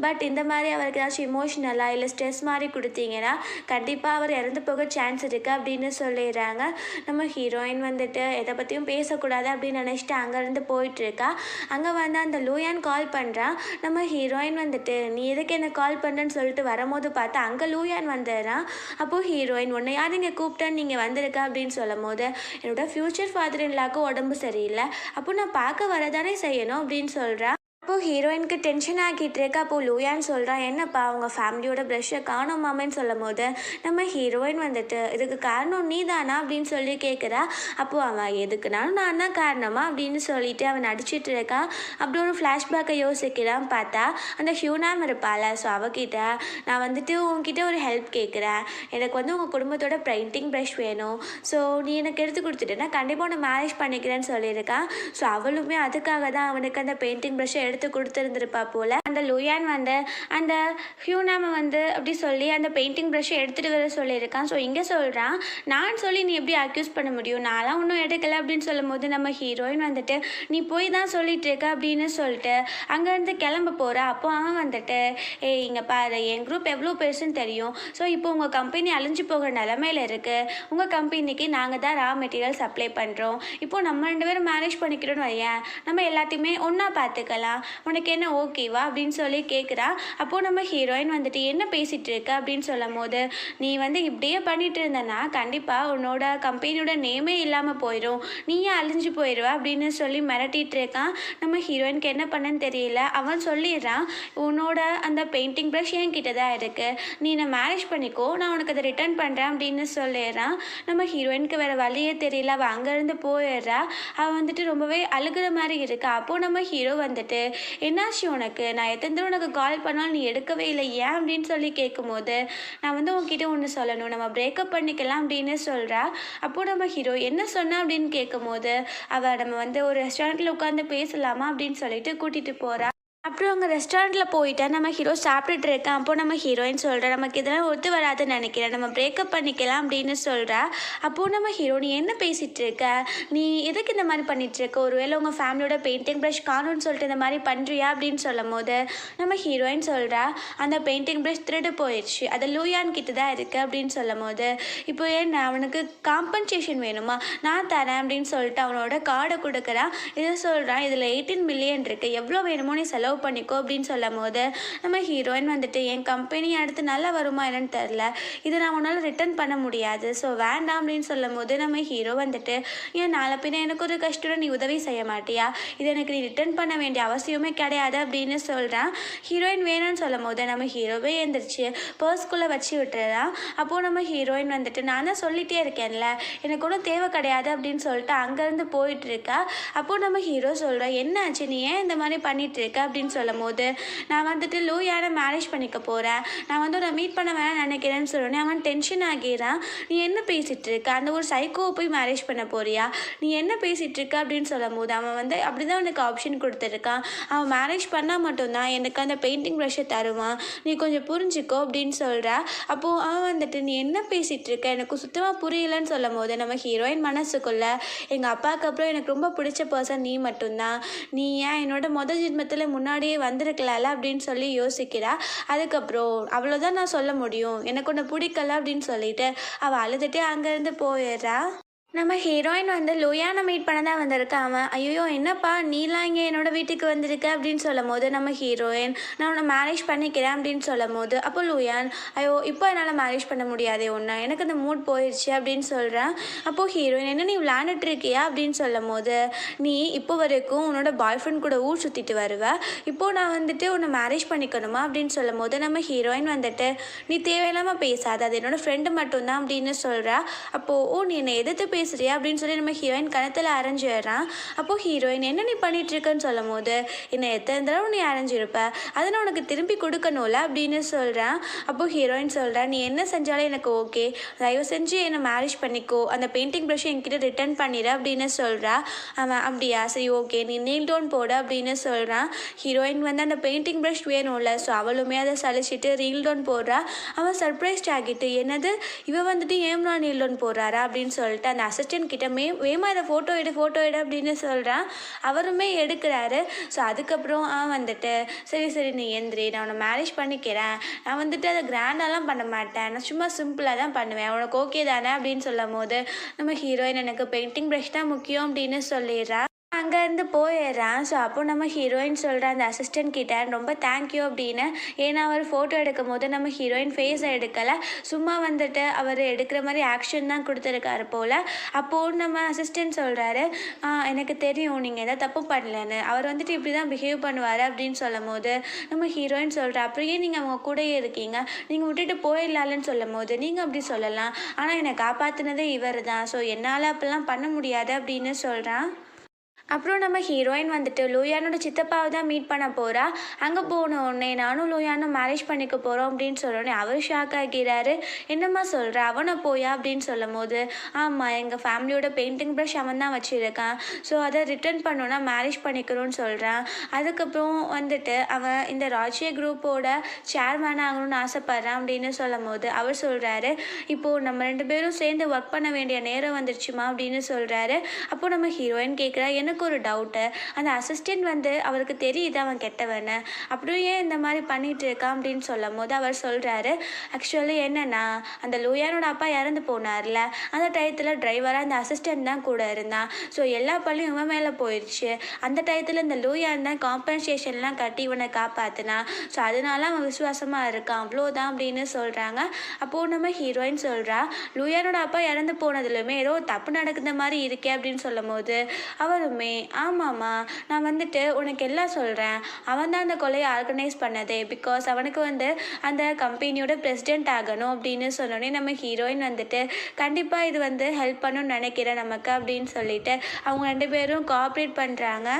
Speaker 1: பட் இந்த மாதிரி அவருக்கு ஏதாச்சும் இமோஷ்னலாக இல்லை ஸ்ட்ரெஸ் மாதிரி கொடுத்தீங்கன்னா கண்டிப்பாக அவர் இறந்து போக சான்ஸ் இருக்குது அப்படின்னு சொல்லிடுறாங்க. நம்ம ஹீரோயின் வந்துட்டு எதை பற்றியும் பேசக்கூடாது அப்படின்னு நினச்சிட்டு அங்கேருந்து போயிட்டுருக்கா. அங்கே வந்து அந்த லூயான் கால் பண்ணுறான். நம்ம ஹீரோயின் வந்துட்டு, நீ எதுக்கு என்ன கால் பண்ணுறேன்னு சொல்லிட்டு வரும்போது பார்த்தா அங்கே லூயான் வந்துடுறான். அப்போது ஹீரோயின், உன்னை யார் நீங்கள் கூப்பிட்டேன்னு நீங்கள் வந்திருக்க அப்படின்னு சொல்லும் போது, என்னோட ஃப்யூச்சர் ஃபாதர் இன்லாக்கு உடம்பு சரியில்லை, அப்போ நான் பார்க்க வரதானே செய்யணும் அப்படின்னு சொல்கிறா. அப்போது ஹீரோயினுக்கு டென்ஷன் ஆகிட்டு இருக்கு. அப்போது லூயான்னு சொல்கிறான், என்னப்பா உங்கள் ஃபேமிலியோட ப்ரஷ்ஷை காணோமாமேன்னு சொல்லும் போது, நம்ம ஹீரோயின் வந்துட்டு, இதுக்கு காரணம் நீ தானா அப்படின்னு சொல்லி கேட்குறா. அப்போது அவன், எதுக்குனாலும் நான் தான் காரணமா அப்படின்னு சொல்லிட்டு அவன் அடிச்சிட்டு இருக்கான். அப்படி ஒரு ஃப்ளாஷ்பேக்கை யோசிக்கிறான். பார்த்தா அந்த ஹியூனாம் இருப்பாள். ஸோ அவகிட்ட, நான் வந்துட்டு உங்ககிட்ட ஒரு ஹெல்ப் கேட்குறேன், எனக்கு வந்து உங்கள் குடும்பத்தோட பெயிண்டிங் ப்ரஷ் வேணும், ஸோ நீ எனக்கு எடுத்து கொடுத்துட்டேன்னா கண்டிப்பாக உன்னை மேரேஜ் பண்ணிக்கிறேன்னு சொல்லியிருக்கான். ஸோ அவளுமே அதுக்காக தான் அவனுக்கு அந்த பெயிண்டிங் ப்ரஷ்ஷை எடுத்து கொடுத்துருந்துருப்பா போல். அந்த லூயான் வந்து அந்த ஹியூனாமை வந்து அப்படி சொல்லி அந்த பெயிண்டிங் ப்ரஷ்ஷை எடுத்துகிட்டு வர சொல்லியிருக்கான். ஸோ இங்கே சொல்கிறான், நான் சொல்லி நீ எப்படி அக்யூஸ் பண்ண முடியும், நான்லாம் ஒன்றும் எடுக்கலை அப்படின்னு சொல்லும் போது நம்ம ஹீரோயின் வந்துட்டு நீ போய் தான் சொல்லிட்டு இருக்க அப்படின்னு சொல்லிட்டு அங்கேருந்து கிளம்ப போகிறா. அப்போ அவன் வந்துட்டு இங்கே பாரு, என் குரூப் எவ்வளோ பெருசுன்னு தெரியும். ஸோ இப்போ உங்கள் கம்பெனி அழிஞ்சு போகிற நிலமையில இருக்குது. உங்கள் கம்பெனிக்கு நாங்கள் தான் ரா மெட்டீரியல் சப்ளை பண்ணுறோம். இப்போது நம்ம 2 பேரும் மேரேஜ் பண்ணிக்கிறோன்னு வையேன், நம்ம எல்லாத்தையுமே ஒன்றா பார்த்துக்கலாம், உனக்கு என்ன ஓகேவா அப்படின்னு சொல்லி கேட்குறா. அப்போது நம்ம ஹீரோயின் வந்துட்டு என்ன பேசிகிட்டு இருக்க அப்படின்னு சொல்லும் போது, நீ வந்து இப்படியே பண்ணிட்டு இருந்தனா கண்டிப்பாக உன்னோட கம்பெனியோட நேமே இல்லாமல் போயிடும், நீயே அழிஞ்சு போயிடுவா அப்படின்னு சொல்லி மிரட்டிகிட்டு இருக்கான். நம்ம ஹீரோயினுக்கு என்ன பண்ணன்னு தெரியல. அவன் சொல்லிடுறான், உன்னோட அந்த பெயிண்டிங் ப்ரஷ் என்கிட்ட தான் இருக்குது, நீ என்னை மேரேஜ் பண்ணிக்கோ, நான் உனக்கு அதை ரிட்டர்ன் பண்ணுறேன் அப்படின்னு சொல்லிடுறான். நம்ம ஹீரோயினுக்கு வேறு வழியே தெரியல. அவள் அங்கேருந்து போயிடுறா. அவள் வந்துட்டு ரொம்பவே அழுகிற மாதிரி இருக்கா. அப்போது நம்ம ஹீரோ வந்துட்டு என்னாச்சு உனக்கு, நான் எத்தனை தடவை உனக்கு கால் பண்ணாலும் நீ எடுக்கவே இல்லை, ஏன் அப்படின்னு சொல்லி கேட்கும்போது, நான் வந்து உன்கிட்ட ஒன்று சொல்லணும், நம்ம பிரேக்கப் பண்ணிக்கலாம் அப்படின்னு சொல்கிறா. அப்போது நம்ம ஹீரோ என்ன சொன்னா அப்படின்னு கேட்கும்போது, அவள் நம்ம வந்து ஒரு ரெஸ்டாரண்ட்டில் உட்காந்து பேசலாமா அப்படின்னு சொல்லிட்டு கூட்டிகிட்டு போகிறா. அப்புறம் அங்கே ரெஸ்டாரண்ட்டில் போயிட்டா நம்ம ஹீரோ சாப்பிட்டுட்டு இருக்கேன். அப்போது நம்ம ஹீரோயின் சொல்கிறா, நமக்கு இதெல்லாம் ஒத்து வராதுன்னு நினைக்கிறேன், நம்ம பிரேக்கப் பண்ணிக்கலாம் அப்படின்னு சொல்கிறா. அப்போது நம்ம ஹீரோ, நீ என்ன பேசிகிட்டு இருக்க, நீ எதுக்கு இந்த மாதிரி பண்ணிகிட்ருக்க, ஒருவேளை உங்கள் ஃபேமிலியோட பெயிண்டிங் ப்ரஷ் காணும்னு சொல்லிட்டு இந்த மாதிரி பண்ணுறியா அப்படின்னு சொல்லும் போது நம்ம ஹீரோயின் சொல்கிறா, அந்த பெயிண்டிங் ப்ரஷ் திருடு போயிடுச்சு, அது லூயான் கிட்ட தான் இருக்குது அப்படின்னு சொல்லும் போது, இப்போ ஏன் அவனுக்கு காம்பன்சேஷன் வேணுமா, நான் தரேன் அப்படின்னு சொல்லிட்டு அவனோட கார்டை கொடுக்குறான். இதை சொல்கிறான், இதில் 18 மில்லியன் இருக்குது, எவ்வளோ வேணுமோ நீ செலவு பண்ணிக்கோ அப்படின்னு சொல்லும் போது நம்ம ஹீரோயின் வந்துட்டு, என் கம்பெனி அடுத்து நல்லா வருமா என்னன்னு தெரில, இதை நான் உன்னால் ரிட்டர்ன் பண்ண முடியாது, ஸோ வேண்டாம் அப்படின்னு சொல்லும் போது நம்ம ஹீரோ வந்துட்டு, ஏன் நாளை பின்ன எனக்கு ஒரு கஷ்டம் நீ உதவி செய்ய மாட்டியா, இது எனக்கு நீ ரிட்டர்ன் பண்ண வேண்டிய அவசியமே கிடையாது அப்படின்னு சொல்கிறான். ஹீரோயின் வேணும்னு சொல்லும் போது நம்ம ஹீரோவே எழுந்திரிச்சு பர்ஸ்குள்ளே வச்சு விட்டுறான். அப்போது நம்ம ஹீரோயின் வந்துட்டு, நான் தான் சொல்லிகிட்டே இருக்கேன்ல, எனக்கு ஒன்றும் தேவை கிடையாது அப்படின்னு சொல்லிட்டு அங்கேருந்து போயிட்டுருக்கா. அப்போது நம்ம ஹீரோ சொல்கிறோம், என்னாச்சு, நீ ஏன் இந்த மாதிரி பண்ணிகிட்ருக்க அப்படின்னு சொல்லும் போது, நான் வந்துட்டு லூயானை மேரேஜ் பண்ணிக்க போகிறேன், நான் வந்து உன்னை மீட் பண்ண வேணாம் நினைக்கிறேன்னு சொல்லணும். அவன் டென்ஷன் ஆகிறான். நீ என்ன பேசிகிட்டு இருக்க, அந்த ஒரு சைக்கோவை போய் மேரேஜ் பண்ண போறியா, நீ என்ன பேசிகிட்டு இருக்க அப்படின்னு சொல்லும் போது அவன் வந்து அப்படி தான் உனக்கு ஆப்ஷன் கொடுத்துருக்கான், அவன் மேரேஜ் பண்ணால் மட்டும்தான் எனக்கு அந்த பெயிண்டிங் ப்ரஷ்ஷை தருவான், நீ கொஞ்சம் புரிஞ்சுக்கோ அப்படின்னு சொல்கிறா. அப்போது அவன் வந்துட்டு, நீ என்ன பேசிகிட்டு இருக்க, எனக்கு சுத்தமாக புரியலன்னு சொல்லும் போது நம்ம ஹீரோயின் மனசுக்குள்ளே, எங்கள் அப்பாவுக்கு அப்புறம் எனக்கு ரொம்ப பிடிச்ச பர்சன் நீ மட்டும்தான், நீ ஏன் என்னோட ஜென்மத்தில் முன்னாடியே வந்திருக்கலாம்ல அப்படின்னு சொல்லி யோசிக்கிறா. அதுக்கப்புறம் அவ்வளோதான் நான் சொல்ல முடியும், எனக்கு ஒன்று பிடிக்கல அப்படின்னு சொல்லிட்டு அவள் அழுதுகிட்டே அங்கேருந்து போயிடுறா. நம்ம ஹீரோயின் வந்து லூயானை மீட் பண்ண தான் வந்திருக்கா. அவன், ஐயோ என்னப்பா நீலாம் இங்கே என்னோட வீட்டுக்கு வந்திருக்க அப்படின்னு சொல்லும் போது நம்ம ஹீரோயின், நான் உன்னை மேரேஜ் பண்ணிக்கிறேன் அப்படின்னு சொல்லும் போது, அப்போ லூயான், ஐயோ இப்போ என்னால் மேரேஜ் பண்ண முடியாதே ஒன்று, எனக்கு அந்த மூட் போயிடுச்சு அப்படின்னு சொல்கிறேன். அப்போது ஹீரோயின், என்ன நீ விளையாண்டுட்டு இருக்கியா அப்படின்னு சொல்லும் போது, நீ இப்போ வரைக்கும் உன்னோட பாய் ஃப்ரெண்ட் கூட ஊர் சுற்றிட்டு வருவ, இப்போது நான் வந்துட்டு உன்னை மேரேஜ் பண்ணிக்கணுமா அப்படின்னு சொல்லும் போது நம்ம ஹீரோயின் வந்துட்டு, நீ தேவையில்லாமல் பேசாத, அது என்னோடய ஃப்ரெண்டு மட்டும்தான் அப்படின்னு சொல்கிறா. அப்போது, ஓ நீ என்னை எதிர்த்து பேசுறியா அப்படின்னு சொல்லி நம்ம ஹீரோயின் கணத்தில் அரைஞ்சிடுறான். அப்போது ஹீரோயின், என்ன நீ பண்ணிகிட்ருக்கன்னு சொல்லும் போது, என்னை எத்தனை தடவை நீ அரைஞ்சிருப்ப, அதை நான் உனக்கு திருப்பி கொடுக்கணும்ல அப்படின்னு சொல்கிறான். அப்போது ஹீரோயின் சொல்கிறேன், நீ என்ன செஞ்சாலும் எனக்கு ஓகே, தயவு செஞ்சு என்னை மேரேஜ் பண்ணிக்கோ, அந்த பெயிண்டிங் ப்ரஷ்ஷை என்கிட்ட ரிட்டர்ன் பண்ணிடு அப்படின்னு சொல்கிறா. அவன், அப்படியா சரி ஓகே நீ நீல் டவுன் போடு அப்படின்னு சொல்கிறான். ஹீரோயின் வந்து அந்த பெயிண்டிங் ப்ரஷ் வேணும்ல, ஸோ அவளுமே அதை சலிச்சிட்டு ரீல் டவுன் போடுறா. அவன் சர்ப்ரைஸ்ட் ஆகிட்டு, என்னது இவ வந்துட்டு ஏன் நான் நீல் டவுன் போடுறாரா அப்படின்னு சொல்லிட்டு அந்த அசிஸ்டன்ட் கிட்ட வேமா இதை ஃபோட்டோ எடு அப்படின்னு சொல்கிறான். அவருமே எடுக்கிறாரு. ஸோ அதுக்கப்புறம் வந்துட்டு, சரி சரி நீ எந்திரி, நான் உன்னை மேரேஜ் பண்ணிக்கிறேன், நான் வந்துட்டு அதை கிராண்டாலாம் பண்ண மாட்டேன், நான் சும்மா சிம்பிளாக தான் பண்ணுவேன், உனக்கு ஓகே தானே அப்படின்னு சொல்லும் போது நம்ம ஹீரோயின், எனக்கு பெயிண்டிங் ப்ரஷ் தான் முக்கியம் அப்படின்னு சொல்லிடுறா. அங்கேருந்து போயிடுறான். ஸோ அப்போ நம்ம ஹீரோயின் சொல்கிற அந்த அசிஸ்டன்ட் கிட்ட ரொம்ப தேங்க்யூ அப்படின்னு, ஏன்னா அவர் ஃபோட்டோ எடுக்கும் போது நம்ம ஹீரோயின் ஃபேஸை எடுக்கலை, சும்மா வந்துட்டு அவர் எடுக்கிற மாதிரி ஆக்ஷன் தான் கொடுத்துருக்காரு போல். அப்போது நம்ம அசிஸ்டன்ட் சொல்கிறாரு, எனக்கு தெரியும் நீங்கள் எதாவது தப்பு பண்ணலன்னு, அவர் வந்துட்டு இப்படி தான் பிஹேவ் பண்ணுவார் அப்படின்னு சொல்லும் போது நம்ம ஹீரோயின் சொல்கிறா, அப்புறம் ஏன் நீங்கள் அவங்க கூடயே இருக்கீங்க, நீங்கள் விட்டுட்டு போயிடலான்னு சொல்லும் போது, நீங்கள் அப்படி சொல்லலாம், ஆனால் என்னை காப்பாற்றினதே இவர் தான், ஸோ என்னால் அப்படிலாம் பண்ண முடியாது அப்படின்னு சொல்கிறான். அப்புறம் நம்ம ஹீரோயின் வந்துட்டு லூயானோட சித்தப்பாவை தான் மீட் பண்ண போகிறா. அங்கே போன உடனே நானும் லூயானும் மேரேஜ் பண்ணிக்க போகிறோம் அப்படின்னு சொன்னோடனே அவர் ஷாக் ஆகிறாரு. என்னம்மா சொல்கிற, அவனை போயா அப்படின்னு சொல்லும் போது, ஆமாம் எங்கள் ஃபேமிலியோட பெயிண்டிங் ப்ரஷ் அவன் தான் வச்சுருக்கான், ஸோ அதை ரிட்டர்ன் பண்ணோன்னா மேரேஜ் பண்ணிக்கணும்னு சொல்கிறான். அதுக்கப்புறம் வந்துட்டு அவன் இந்த ராஜ்ய குரூப்போட சேர்மேன் ஆகணும்னு ஆசைப்பட்றான் அப்படின்னு சொல்லும் போது அவர் சொல்கிறாரு, இப்போது நம்ம 2 பேரும் சேர்ந்து ஒர்க் பண்ண வேண்டிய நேரம் வந்துருச்சுமா அப்படின்னு சொல்கிறாரு. அப்போது நம்ம ஹீரோயின் கேட்குறா, எனக்கு ஒரு டவுட்டு, அந்த அசிஸ்டண்ட் வந்து அவருக்கு தெரியுது அவன் கெட்டவன்னு, அப்படியே ஏன் இந்த மாதிரி பண்ணிட்டு இருக்கான் அப்படின்னு சொல்லும் போது அவர் சொல்கிறாரு, ஆக்சுவலி என்னென்னா அந்த லூயானோட அப்பா இறந்து போனார்ல, அந்த டயத்தில் டிரைவராக அந்த அசிஸ்டண்ட் தான் கூட இருந்தான். ஸோ எல்லா பள்ளியும் இவன் மேலே போயிடுச்சு. அந்த டயத்தில் இந்த லூயான் தான் காம்பன்சேஷன்லாம் கட்டி இவனை காப்பாற்றினான். ஸோ அதனால அவன் விசுவாசமாக இருக்கான், அவ்வளோதான் அப்படின்னு சொல்கிறாங்க. அப்போது நம்ம ஹீரோயின் சொல்கிறா, லூயானோட அப்பா இறந்து போனதுலையுமே ஏதோ தப்பு நடக்குற மாதிரி இருக்கே அப்படின்னு சொல்லும் போது அவருமே, ஆமாம்மா நான் வந்துட்டு உனக்கு எல்லாம் சொல்கிறேன், அவன் தான் அந்த கொலையை ஆர்கனைஸ் பண்ணதே, பிகாஸ் அவனுக்கு வந்து அந்த கம்பெனியோட பிரசிடெண்ட் ஆகணும் அப்படின்னு சொன்னோடனே நம்ம ஹீரோயின் வந்துட்டு கண்டிப்பாக இது வந்து ஹெல்ப் பண்ணணும்னு நினைக்கிறேன் நமக்கு அப்படின்னு சொல்லிட்டு அவங்க 2 பேரும் கோஆப்ரேட் பண்ணுறாங்க.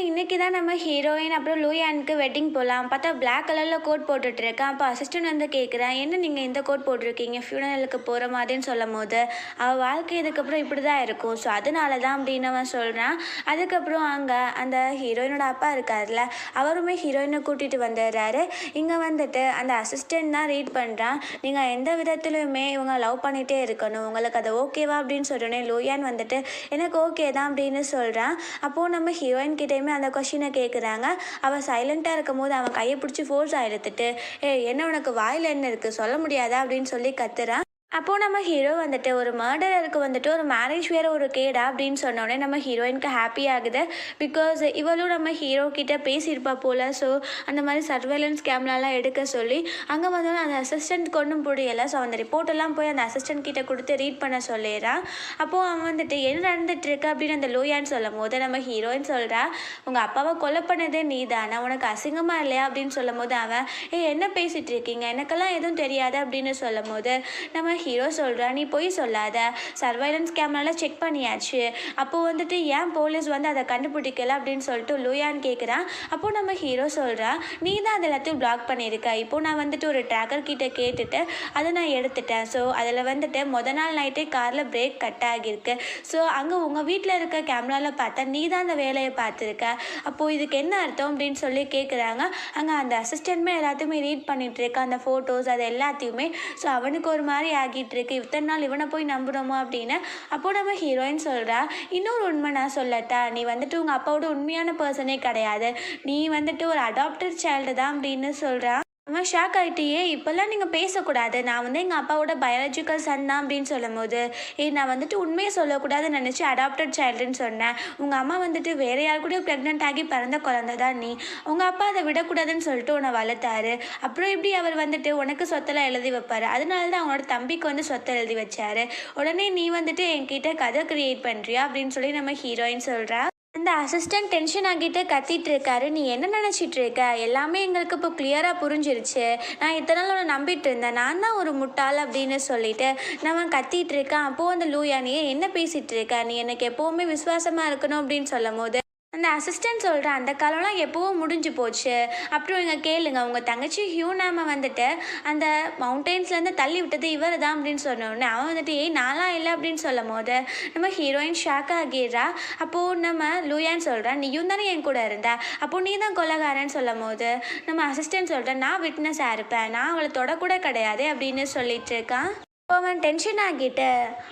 Speaker 1: இன்னைக்கு தான் நம்ம ஹீரோயின் அப்புறம் லூயானுக்கு வெட்டிங் போகலாம் பார்த்தா பிளாக் கலரில் கோட் போட்டுட்ருக்கேன். அப்போ அசிஸ்டன்ட் வந்து கேட்குறேன், என்ன நீங்கள் இந்த கோட் போட்டிருக்கீங்க ஃபியூனரலுக்கு போகிற மாதிரின்னு சொல்லும் போது அவள் வாழ்க்கை இதுக்கப்புறம் இப்படி தான் இருக்கும், ஸோ அதனால தான் அப்படின்னு அவன் சொல்கிறான். அதுக்கப்புறம் அங்கே அந்த ஹீரோயினோட அப்பா இருக்கார்ல, அவருமே ஹீரோயினை கூட்டிகிட்டு வந்துடுறாரு. இங்கே வந்துட்டு அந்த அசிஸ்டன்ட் தான் ரீட் பண்ணுறான், நீங்கள் எந்த விதத்துலையுமே இவங்க லவ் பண்ணிகிட்டே இருக்கணும், உங்களுக்கு அது ஓகேவா அப்படின்னு சொல்கிறோன்னே லூயான் வந்துட்டு எனக்கு ஓகே தான் அப்படின்னு சொல்கிறான். அப்போது நம்ம ஹீரோயின் கிட்டே அந்த கொஸ்டினை கேட்குறாங்க. அவள் சைலண்ட்டாக இருக்கும் போது அவன் கையை பிடிச்சி ஃபோர்ஸாக எடுத்துட்டு, என்ன உனக்கு வாயில் என்ன இருக்குது சொல்ல முடியாதா அப்படின்னு சொல்லி கத்துறான். அப்போது நம்ம ஹீரோ வந்துட்டு ஒரு மர்டரருக்கு வந்துட்டு ஒரு மேரேஜ் வேறு ஒரு கேடா அப்படின்னு சொன்னோடனே நம்ம ஹீரோயினுக்கு ஹாப்பி ஆகுது. பிகாஸ் இவளும் நம்ம ஹீரோ கிட்ட பேசியிருப்பா போல். ஸோ அந்த மாதிரி சர்வேலன்ஸ் கேமராலாம் எடுக்க சொல்லி அங்கே வந்தோன்னே அந்த அசிஸ்டன்ட் கொண்டும் முடியலை. ஸோ அந்த ரிப்போர்ட்டெல்லாம் போய் அந்த அசிஸ்டன்ட் கிட்ட கொடுத்து ரீட் பண்ண சொல்லிடுறான். அப்போது அவன் வந்துட்டு என்ன நடந்துட்டுருக்கு அப்படின்னு அந்த லூயான்னு சொல்லும் போது நம்ம ஹீரோயின் சொல்கிறா, உங்கள் அப்பாவை கொலை பண்ணதே நீ தானே, உனக்கு அசிங்கமாக இல்லையா அப்படின்னு சொல்லும் போது அவன் என்ன பேசிகிட்டு இருக்கீங்க, எனக்கெல்லாம் எதுவும் தெரியாது அப்படின்னு சொல்லும் போது நம்ம ஹீரோ சொல்கிறா, நீ போய் சொல்லாத, சர்வைலன்ஸ் கேமராவில் செக் பண்ணியாச்சு, அப்போது வந்துட்டு ஏன் போலீஸ் வந்து அதை கண்டுபிடிக்கல அப்படின்னு சொல்லிட்டு லூயான் கேட்குறான். அப்போது நம்ம ஹீரோ சொல்கிறா, நீ தான் அது எல்லாத்தையும் பிளாக் பண்ணியிருக்க, இப்போது நான் வந்துட்டு ஒரு ட்ராக்கர் கிட்டே கேட்டுட்டு அதை நான் எடுத்துட்டேன். ஸோ அதில் வந்துட்டு நாள் நைட்டே காரில் பிரேக் கட் ஆகியிருக்கு. ஸோ அங்கே உங்கள் வீட்டில் இருக்க கேமராவில் பார்த்தா நீ தான் அந்த வேலையை பார்த்துருக்க, அப்போது இதுக்கு என்ன அர்த்தம் அப்படின்னு சொல்லி கேட்குறாங்க. அங்கே அந்த அசிஸ்டன்ட்மே எல்லாத்தையுமே ரீட் பண்ணிகிட்ருக்க அந்த ஃபோட்டோஸ் அது எல்லாத்தையுமே. ஸோ அவனுக்கு ஒரு மாதிரி இருக்கு, இத்தனை நாள் இவனை போய் நம்புகிறோமோ அப்படின்னு. அப்போ நம்ம ஹீரோயின் சொல்கிறா, இன்னொரு உண்மை நான் சொல்லட்டா, நீ வந்துட்டு உங்கள் அப்பாவோட உண்மையான பர்சனே கிடையாது, நீ வந்துட்டு ஒரு அடாப்டட் சைல்டு தான் அப்படின்னு சொல்கிறா. அவன் ஷாக் ஆகிட்டியே, இப்போல்லாம் நீங்கள் பேசக்கூடாது, நான் வந்து எங்கள் அப்பாவோட பயாலஜிக்கல் சன் தான் அப்படின்னு சொல்லும் போது, நான் வந்துட்டு உண்மையை சொல்லக்கூடாதுன்னு நினச்சி அடாப்டட் சைல்டுன்னு சொன்னேன், உங்கள் அம்மா வந்துட்டு வேறு யார் கூட ப்ரெக்னென்ட் ஆகி பிறந்த குழந்தை தான் நீ, உங்கள் அப்பா அதை விடக்கூடாதுன்னு சொல்லிட்டு உன்னை வளர்த்தாரு, அப்புறம் எப்படி அவர் வந்துட்டு உனக்கு சொத்தெல்லாம் எழுதி வைப்பார், அதனால தான் அவனோட தம்பிக்கு வந்து சொத்தை எழுதி வச்சாரு, உடனே நீ வந்துட்டு என்கிட்ட கதை க்ரியேட் பண்ணுறியா அப்படின்னு சொல்லி நம்ம ஹீரோயின் சொல்கிறா. அந்த அசிஸ்டன்ட் டென்ஷன் ஆகிட்டு கத்திட்டு இருக்காரு, நீ என்ன நினச்சிட்டு இருக்க, எல்லாமே எங்களுக்கு இப்போ கிளியராக புரிஞ்சிருச்சு, நான் இத்தனை நாள் உன்னை நம்பிட்டு இருந்தேன், நான் தான் ஒரு முட்டாள் அப்படின்னு சொல்லிட்டு நான் கத்திட்டு இருக்கேன். அப்போது அந்த லூயானியே என்ன பேசிகிட்டு இருக்க, நீ எனக்கு எப்போவுமே விசுவாசமாக இருக்கணும் அப்படின்னு சொல்லும் போது அந்த அசிஸ்டன்ட் சொல்கிற, அந்த காலம்லாம் எப்போவும் முடிஞ்சு போச்சு, அப்புறம் இங்கே கேளுங்க, உங்கள் தங்கச்சி ஹியூனாமை வந்துட்டு அந்த மவுண்டெயின்ஸ்லேருந்து தள்ளி விட்டது இவர் தான் அப்படின்னு சொன்னோடனே அவன் வந்துட்டு நான்லாம் இல்லை அப்படின்னு சொல்லும் போது நம்ம ஹீரோயின் ஷாக் ஆகிடுறா. அப்போது நம்ம லூயான்னு சொல்கிறேன், நீயும் தானே என் கூட இருந்த, அப்போது நீ தான் கொலைகாரன்னு சொல்லும் போது நம்ம அசிஸ்டன்ட் சொல்கிறேன், நான் விட்னஸாக இருப்பேன், நான் அவளை தொடக்கூட கிடையாது அப்படின்னு சொல்லிட்டு இருக்கான். இப்போ அவன் டென்ஷன் ஆகிட்டு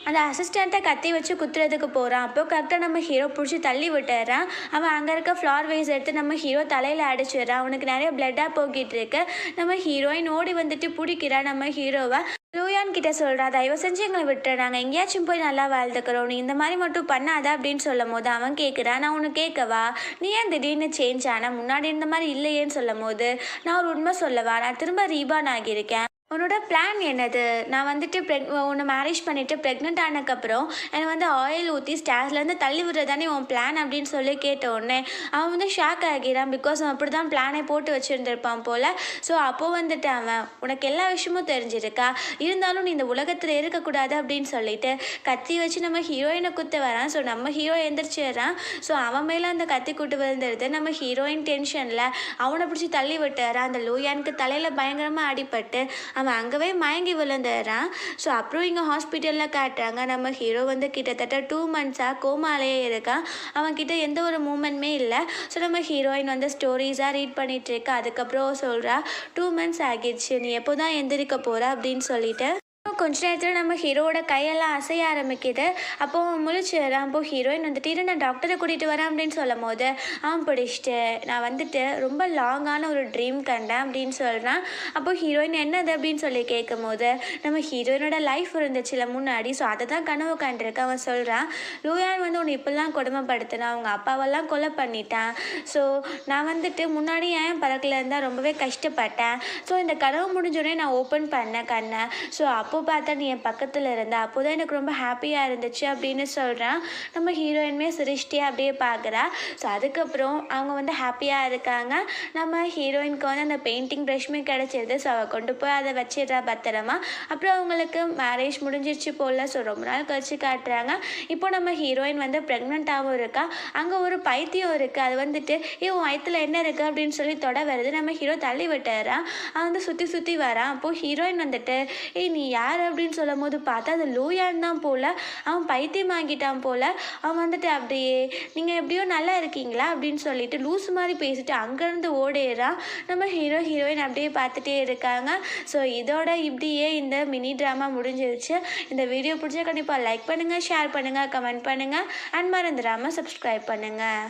Speaker 1: அந்த அசிஸ்டண்ட்டை கத்தி வச்சு குத்துறதுக்கு போகிறான். அப்போ கரெக்டாக நம்ம ஹீரோ பிடிச்சி தள்ளி விட்டுறான். அவன் அங்கே இருக்க ஃப்ளார் வைஸ் எடுத்து நம்ம ஹீரோ தலையில் அடிச்சிடுறான். அவனுக்கு நிறைய பிளட்டாக போக்கிட்டு இருக்கு. நம்ம ஹீரோயின் ஓடி வந்துட்டு பிடிக்கிறான் நம்ம ஹீரோவை. லூயான் கிட்ட சொல்கிறா, தயவு செஞ்சு எங்களை விட்டுற, நாங்கள் எங்கேயாச்சும் போய் நல்லா வாழ்ந்துக்கிறோம், நீ இந்த மாதிரி மட்டும் பண்ணாத அப்படின்னு சொல்லும் போது அவன் கேட்குறான், நான் உனக்கு கேட்கவா, நீ ஏன் திடீர்னு சேஞ்ச் ஆனால் முன்னாடி இந்த மாதிரி இல்லையேன்னு சொல்லும் போது நான் ஒரு உண்மை சொல்லவா, நான் திரும்ப ரீபான் ஆகியிருக்கேன், உன்னோட பிளான் என்னது? நான் வந்துட்டு உன்னை மேரேஜ் பண்ணிட்டு ப்ரெக்னென்ட் ஆனதுக்கப்புறம் என்னை வந்து ஆயில் ஊற்றி ஸ்டேர்ஸ்லேருந்து தள்ளி விடுறது தானே உன் பிளான் அப்படின்னு சொல்லி கேட்ட உடனே அவன் வந்து ஷாக் ஆகிறான். பிகாஸ் அவன் அப்படி தான் பிளானே போட்டு வச்சுருந்துருப்பான் போல். ஸோ அப்போது வந்துட்டு அவன் உனக்கு எல்லா விஷயமும் தெரிஞ்சிருக்கா, இருந்தாலும் நீ இந்த உலகத்தில் இருக்கக்கூடாது அப்படின்னு சொல்லிட்டு கத்தி வச்சு நம்ம ஹீரோயினை குத்த வரான். ஸோ நம்ம ஹீரோ எந்திரிச்சிடுறான். ஸோ அவன் மேலே அந்த கத்தி கூட்டு விழுந்துருது. நம்ம ஹீரோயின் டென்ஷனில் அவனை பிடிச்சி தள்ளி விட்டுறான். அந்த லூயானுக்கு தலையில் பயங்கரமாக அடிபட்டு அவன் அங்கவே மயங்கி விழுந்துடுறான். ஸோ அப்புறம் இங்கே ஹாஸ்பிட்டலில் காட்டுறாங்க. நம்ம ஹீரோ வந்து கிட்டத்தட்ட 2 மந்த்ஸாக கோமாலேயே இருக்கான். அவன்கிட்ட எந்த ஒரு மூமெண்ட்டுமே இல்லை. ஸோ நம்ம ஹீரோயின் வந்து ஸ்டோரிஸாக ரீட் பண்ணிகிட்டு இருக்கா. அதுக்கப்புறம் சொல்கிறா, 2 மந்த்ஸ் ஆகிடுச்சு, நீ எப்போ தான் எந்திரிக்க போகிற அப்படின்னு சொல்லிட்டு. கொஞ்ச நேரத்தில் நம்ம ஹீரோவோட கையெல்லாம் அசைய ஆரம்பிக்குது. அப்போது அவன் முழிச்சிடுறான். அப்போது ஹீரோயின் வந்துட்டு இரு நான் டாக்டரை கூட்டிகிட்டு வரேன் அப்படின்னு சொல்லும் போது அவன் பிடிச்சிட்டு நான் வந்துட்டு ரொம்ப லாங்கான ஒரு ட்ரீம் கண்டேன் அப்படின்னு சொல்கிறான். அப்போது ஹீரோயின் என்னது அப்படின்னு சொல்லி கேட்கும் போது நம்ம ஹீரோயினோட லைஃப் இருந்துச்சுல முன்னாடி, ஸோ அதை தான் கனவு கண்டிருக்க. அவன் சொல்கிறான், லூயான் வந்து உன்னை இப்படிலாம் கொடுமைப்படுத்தினான், அவங்க அப்பாவெல்லாம் கொலை பண்ணிட்டான். ஸோ நான் வந்துட்டு முன்னாடி ஏன் பறக்கல இருந்தால் ரொம்பவே கஷ்டப்பட்டேன். ஸோ இந்த கனவு முடிஞ்சோடனே நான் ஓப்பன் பண்ணேன் கண்ணை. ஸோ அப்போது பார்த்தா நீ என் பக்கத்தில் இருந்த, அப்போ தான் எனக்கு ரொம்ப ஹாப்பியாக இருந்துச்சு அப்படின்னு சொல்கிறான். நம்ம ஹீரோயினுமே சிரிச்சிட்டே அப்படியே பார்க்குறா. ஸோ அதுக்கப்புறம் அவங்க வந்து ஹாப்பியாக இருக்காங்க. நம்ம ஹீரோயினுக்கு வந்து அந்த பெயிண்டிங் ப்ரஷ்மே கிடச்சிருது. ஸோ அவள் கொண்டு போய் அதை வச்சிடுறா பத்திரமா. அப்புறம் அவங்களுக்கு மேரேஜ் முடிஞ்சிருச்சு போல். ஸோ ரொம்ப நாள் கழிச்சு காட்டுறாங்க. இப்போ நம்ம ஹீரோயின் வந்து ப்ரெக்னெண்ட்டாகவும் இருக்கா. அங்கே ஒரு பைத்தியம் இருக்குது. அது வந்துட்டு உன் வயிற்றுல என்ன இருக்குது அப்படின்னு சொல்லி தொட வருது. நம்ம ஹீரோ தள்ளி விட்டுறான். அவன் வந்து சுற்றி சுற்றி வரான். அப்போது ஹீரோயின் வந்துட்டு நீ யார் அப்படின்னு சொல்லும் போது பார்த்தா அது லூயான் தான் போல். அவன் பைத்தியம் ஆகிட்டான் போல். அவன் வந்துட்டு அப்படியே நீங்கள் எப்படியோ நல்லா இருக்கீங்களா அப்படின்னு சொல்லிட்டு லூஸ் மாதிரி பேசிட்டு அங்கேருந்து ஓடிடுறான். நம்ம ஹீரோயின் அப்படியே பார்த்துட்டே இருக்காங்க. ஸோ இதோட இப்படியே இந்த மினி ட்ராமா முடிஞ்சிருச்சு. இந்த வீடியோ பிடிச்சா கண்டிப்பாக லைக் பண்ணுங்கள், ஷேர் பண்ணுங்கள், கமெண்ட் பண்ணுங்கள் அண்ட் மறந்துடாமல் சப்ஸ்கிரைப் பண்ணுங்கள்.